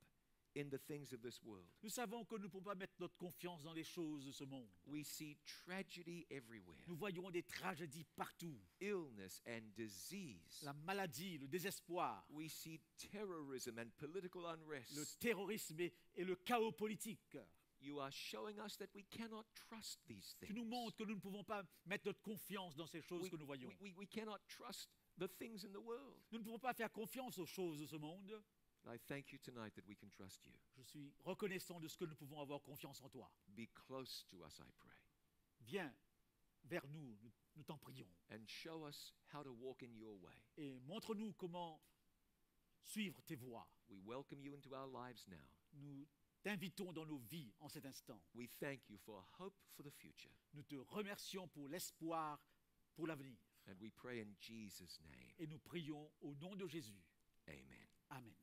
in the things of this world. Nous savons que nous ne pouvons pas mettre notre confiance dans les choses de ce monde. We see tragedy everywhere, Nous voyons des tragédies partout. illness and disease. La maladie, le désespoir, We see terrorism and political le unrest. terrorisme et le chaos politique. You are showing us that we cannot trust these Tu things. nous montres que nous ne pouvons pas mettre notre confiance dans ces choses que nous voyons. We cannot trust the things in the world. Nous ne pouvons pas faire confiance aux choses de ce monde. I thank you tonight that we can trust you. Je suis reconnaissant de ce que nous pouvons avoir confiance en toi. Be close to us, I pray, Viens vers nous, nous t'en prions. and show us how to walk in your way. Et montre-nous comment suivre tes voies. We welcome you into our lives now. Nous t'invitons dans nos vies en cet instant. We thank you for hope for the future. Nous te remercions pour l'espoir pour l'avenir. And we pray in Jesus' name. Et nous prions au nom de Jésus. Amen. Amen.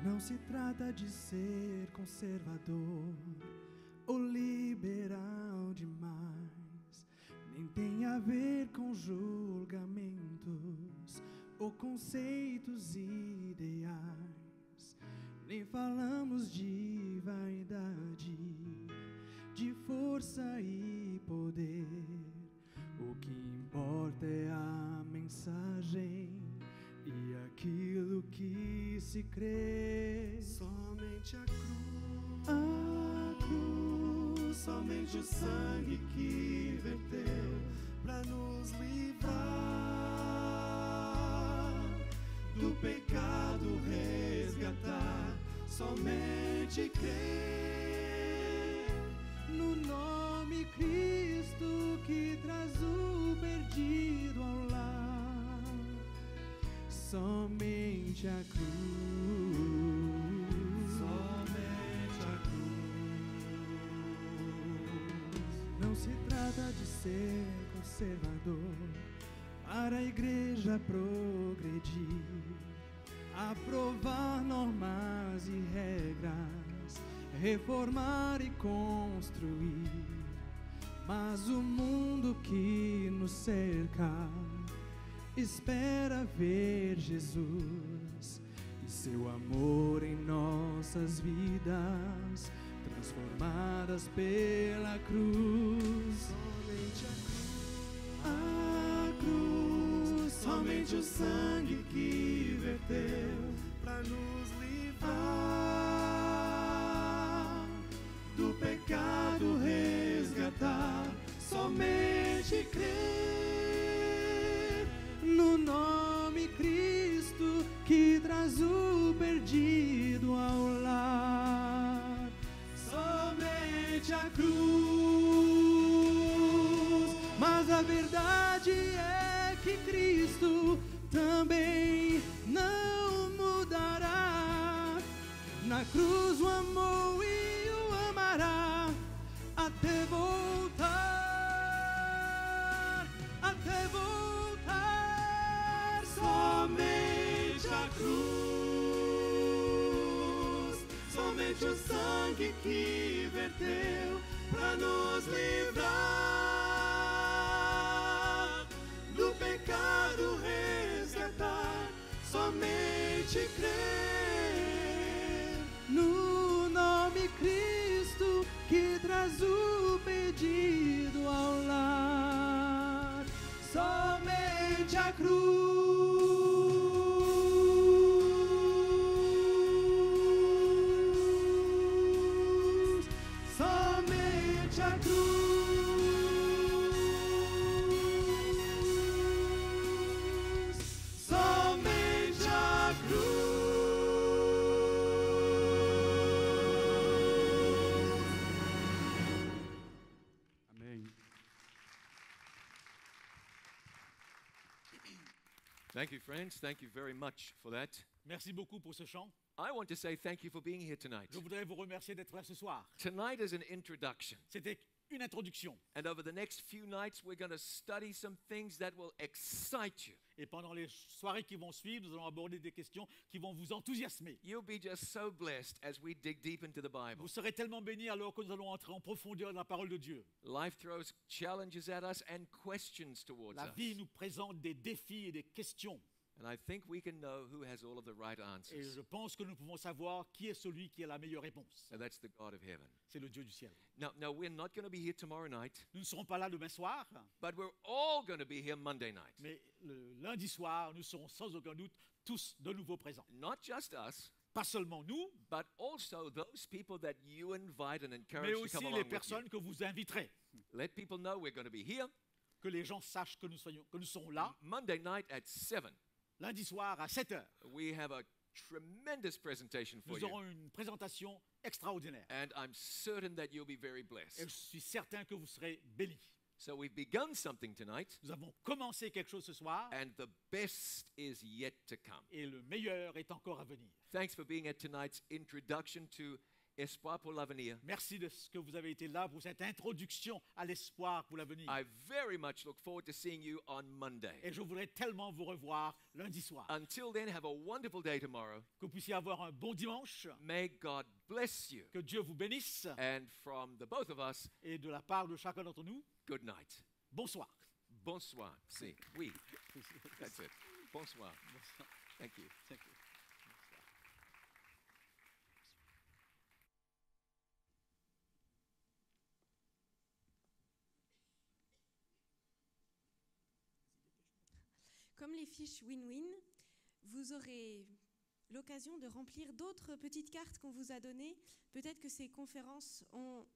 Não se trata de ser conservador ou liberal demais, nem tem a ver com julgamentos ou conceitos ideais, nem falamos de vaidade, de força e poder. O que importa é a mensagem e aquilo que se crê. Somente a cruz, somente o sangue que verteu para nos livrar do pecado, resgatar. Somente crer no nome Cristo que traz o perdido ao lar. Somente a cruz, somente a cruz. Não se trata de ser conservador para a igreja progredir, aprovar normas e regras, reformar e construir. Mas o mundo que nos cerca espera ver Jesus e seu amor em nossas vidas, transformadas pela cruz. Somente a cruz, somente o sangue que verteu para nos livrar do pecado, resgatar. Somente crer no nome Cristo que traz o perdido ao lar. Somente a cruz. Mas a verdade é que Cristo também não mudará. Na cruz o amou e o amará até voltar, até voltar. somente a cruz, somente o sangue que verteu para nos livrar do pecado, resgatar. Somente crer no nome Cristo que traz o pedido ao lar. Somente a cruz, somente a cruz, somente a cruz. Amém. Thank you, friends. Thank you very much for that. Merci beaucoup pour ce chant. I want to say thank you for being here tonight. Je voudrais vous remercier d'être là ce soir. Tonight is an introduction. C'était une introduction. And over the next few nights, we're going to study some things that will excite you. Et pendant les soirées qui vont suivre, nous allons aborder des questions qui vont vous enthousiasmer. You'll be just so blessed as we dig deep into the Bible. Vous serez tellement bénis alors que nous allons entrer en profondeur dans la parole de Dieu. Life throws challenges at us and questions towards La us. vie nous présente des défis et des questions. And I think we can know who has all of the right Et answers. je pense que nous pouvons savoir qui est celui qui a la meilleure réponse. And that's the God of heaven. C'est le Dieu du ciel. Now, we're not going to be here tomorrow night, Nous ne serons pas là demain soir, but we're all going to be here Monday night. mais le lundi soir, nous serons sans aucun doute tous de nouveau présents. Not just us, Pas seulement nous, but also those people that you invite and mais encourage to aussi come les along with you. personnes que vous inviterez. Let people know we're going to be here Que les gens sachent que nous serons là Monday night at 7. lundi soir à 7 heures. We have a tremendous presentation for Nous aurons you, une présentation extraordinaire. and I'm certain that you'll be very Et je blessed. suis certain que vous serez bénis. So we've begun something tonight, Nous avons commencé quelque chose ce soir and the best is yet to come. et le meilleur est encore à venir. Thanks for being at tonight's introduction to Espoir pour l'avenir. Merci de ce que vous avez été là pour cette introduction à l'espoir pour l'avenir. I very much look forward to seeing you on Monday. Et je voudrais tellement vous revoir lundi soir. Until then, have a wonderful day tomorrow. Que vous puissiez avoir un bon dimanche. May God bless you. Que Dieu vous bénisse. And from the both of us, Et de la part de chacun d'entre nous, good night. bonsoir. Bonsoir. Si, oui. That's it. Bonsoir. Thank you. Thank you. comme les fiches win-win, vous aurez l'occasion de remplir d'autres petites cartes qu'on vous a données. Peut-être que ces conférences ont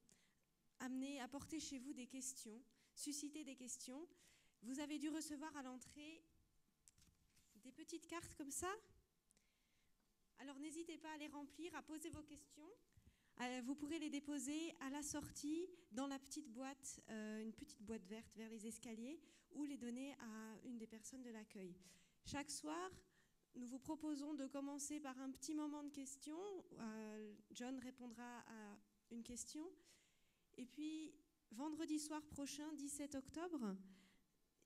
apporté chez vous des questions, suscité des questions. Vous avez dû recevoir à l'entrée des petites cartes comme ça. Alors n'hésitez pas à les remplir, à poser vos questions. Vous pourrez les déposer à la sortie dans la petite boîte, une petite boîte verte vers les escaliers, ou les donner à une des personnes de l'accueil. Chaque soir, nous vous proposons de commencer par un petit moment de questions. John répondra à une question. Et puis, vendredi soir prochain, 17 octobre,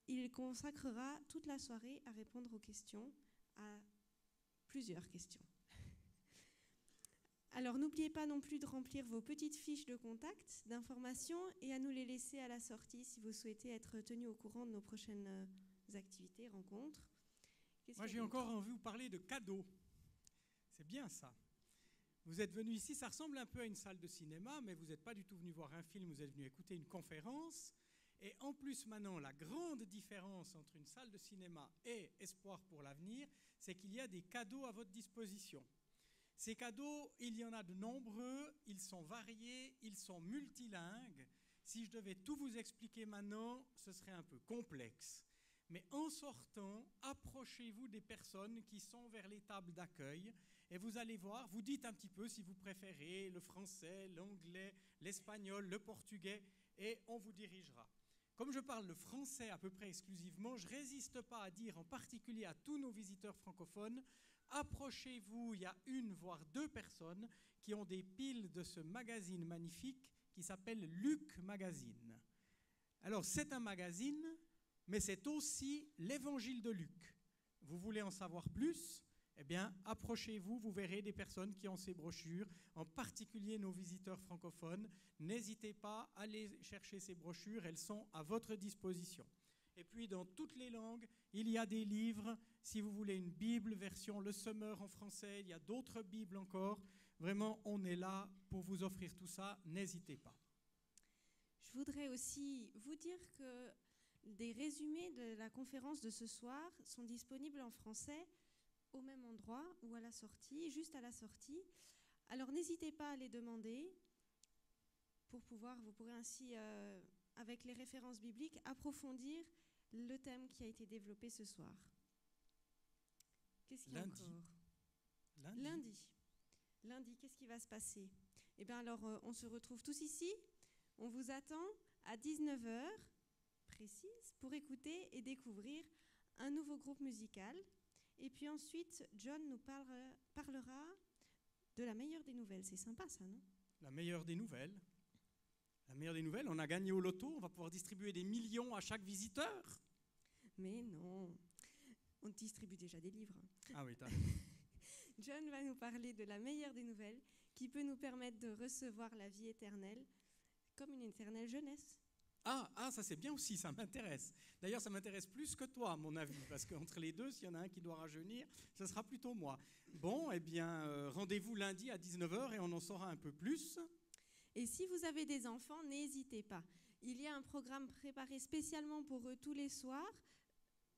il consacrera toute la soirée à répondre aux questions, à plusieurs questions. Alors, n'oubliez pas non plus de remplir vos petites fiches de contact, d'information, et à nous les laisser à la sortie si vous souhaitez être tenu au courant de nos prochaines activités, rencontres. Moi, j'ai encore envie de vous parler de cadeaux. C'est bien ça. Vous êtes venu ici, ça ressemble un peu à une salle de cinéma, mais vous n'êtes pas du tout venu voir un film, vous êtes venu écouter une conférence. Et en plus, maintenant, la grande différence entre une salle de cinéma et Espoir pour l'avenir, c'est qu'il y a des cadeaux à votre disposition. Ces cadeaux, il y en a de nombreux, ils sont variés, ils sont multilingues. Si je devais tout vous expliquer maintenant, ce serait un peu complexe. Mais en sortant, approchez-vous des personnes qui sont vers les tables d'accueil et vous allez voir, vous dites un petit peu si vous préférez le français, l'anglais, l'espagnol, le portugais et on vous dirigera. Comme je parle le français à peu près exclusivement, je ne résiste pas à dire en particulier à tous nos visiteurs francophones, approchez-vous, il y a une voire deux personnes qui ont des piles de ce magazine magnifique qui s'appelle Luc Magazine. Alors c'est un magazine, mais c'est aussi l'évangile de Luc. Vous voulez en savoir plus ? Eh bien, approchez-vous, vous verrez des personnes qui ont ces brochures, en particulier nos visiteurs francophones. N'hésitez pas à aller chercher ces brochures, elles sont à votre disposition. Et puis, dans toutes les langues, il y a des livres. Si vous voulez une Bible, version Le Semeur en français, il y a d'autres Bibles encore. Vraiment, on est là pour vous offrir tout ça. N'hésitez pas. Je voudrais aussi vous dire que des résumés de la conférence de ce soir sont disponibles en français au même endroit ou à la sortie, juste à la sortie. Alors n'hésitez pas à les demander vous pourrez ainsi, avec les références bibliques, approfondir le thème qui a été développé ce soir. Qu'est-ce qu'il y a encore ? Lundi, qu'est-ce qui va se passer ? Eh bien alors, on se retrouve tous ici. On vous attend à 19h précise pour écouter et découvrir un nouveau groupe musical. Et puis ensuite, John nous parlera de la meilleure des nouvelles. C'est sympa ça, non ? La meilleure des nouvelles. La meilleure des nouvelles, on a gagné au loto, on va pouvoir distribuer des millions à chaque visiteur. Mais non, on distribue déjà des livres. Ah oui, t'as John va nous parler de la meilleure des nouvelles qui peut nous permettre de recevoir la vie éternelle comme une éternelle jeunesse. Ah, ça c'est bien aussi, ça m'intéresse. D'ailleurs, ça m'intéresse plus que toi, à mon avis, parce qu'entre les deux, s'il y en a un qui doit rajeunir, ce sera plutôt moi. Bon, eh bien, rendez-vous lundi à 19h et on en saura un peu plus. Et si vous avez des enfants, n'hésitez pas. Il y a un programme préparé spécialement pour eux tous les soirs.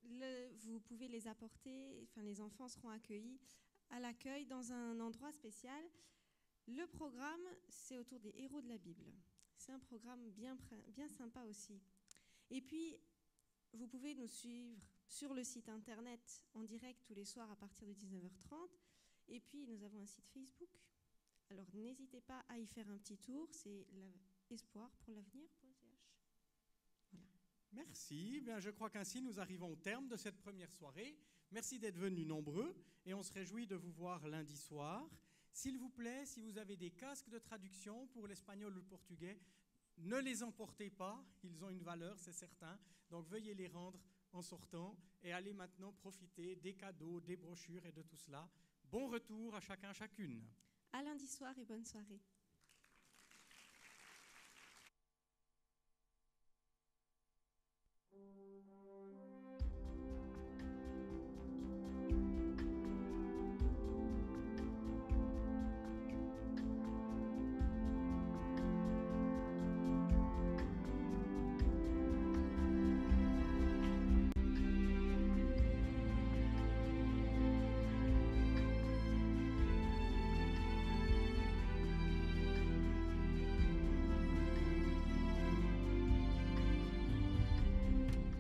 Vous pouvez les apporter, les enfants seront accueillis à l'accueil dans un endroit spécial. Le programme, c'est autour des héros de la Bible. C'est un programme bien sympa aussi. Et puis, vous pouvez nous suivre sur le site internet en direct tous les soirs à partir de 19h30. Et puis, nous avons un site Facebook. Alors, n'hésitez pas à y faire un petit tour. C'est espoirpourlavenir.ch. Voilà. Merci. Bien, je crois qu'ainsi, nous arrivons au terme de cette première soirée. Merci d'être venus nombreux et on se réjouit de vous voir lundi soir. S'il vous plaît, si vous avez des casques de traduction pour l'espagnol ou le portugais, ne les emportez pas, ils ont une valeur, c'est certain. Donc veuillez les rendre en sortant et allez maintenant profiter des cadeaux, des brochures et de tout cela. Bon retour à chacun, chacune. À lundi soir et bonne soirée.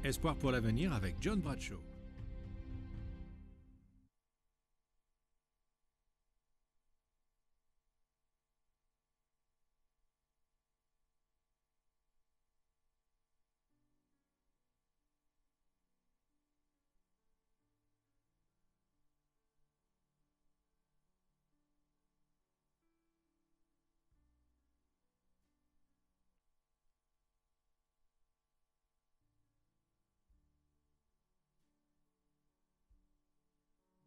Espoir pour l'avenir avec John Bradshaw.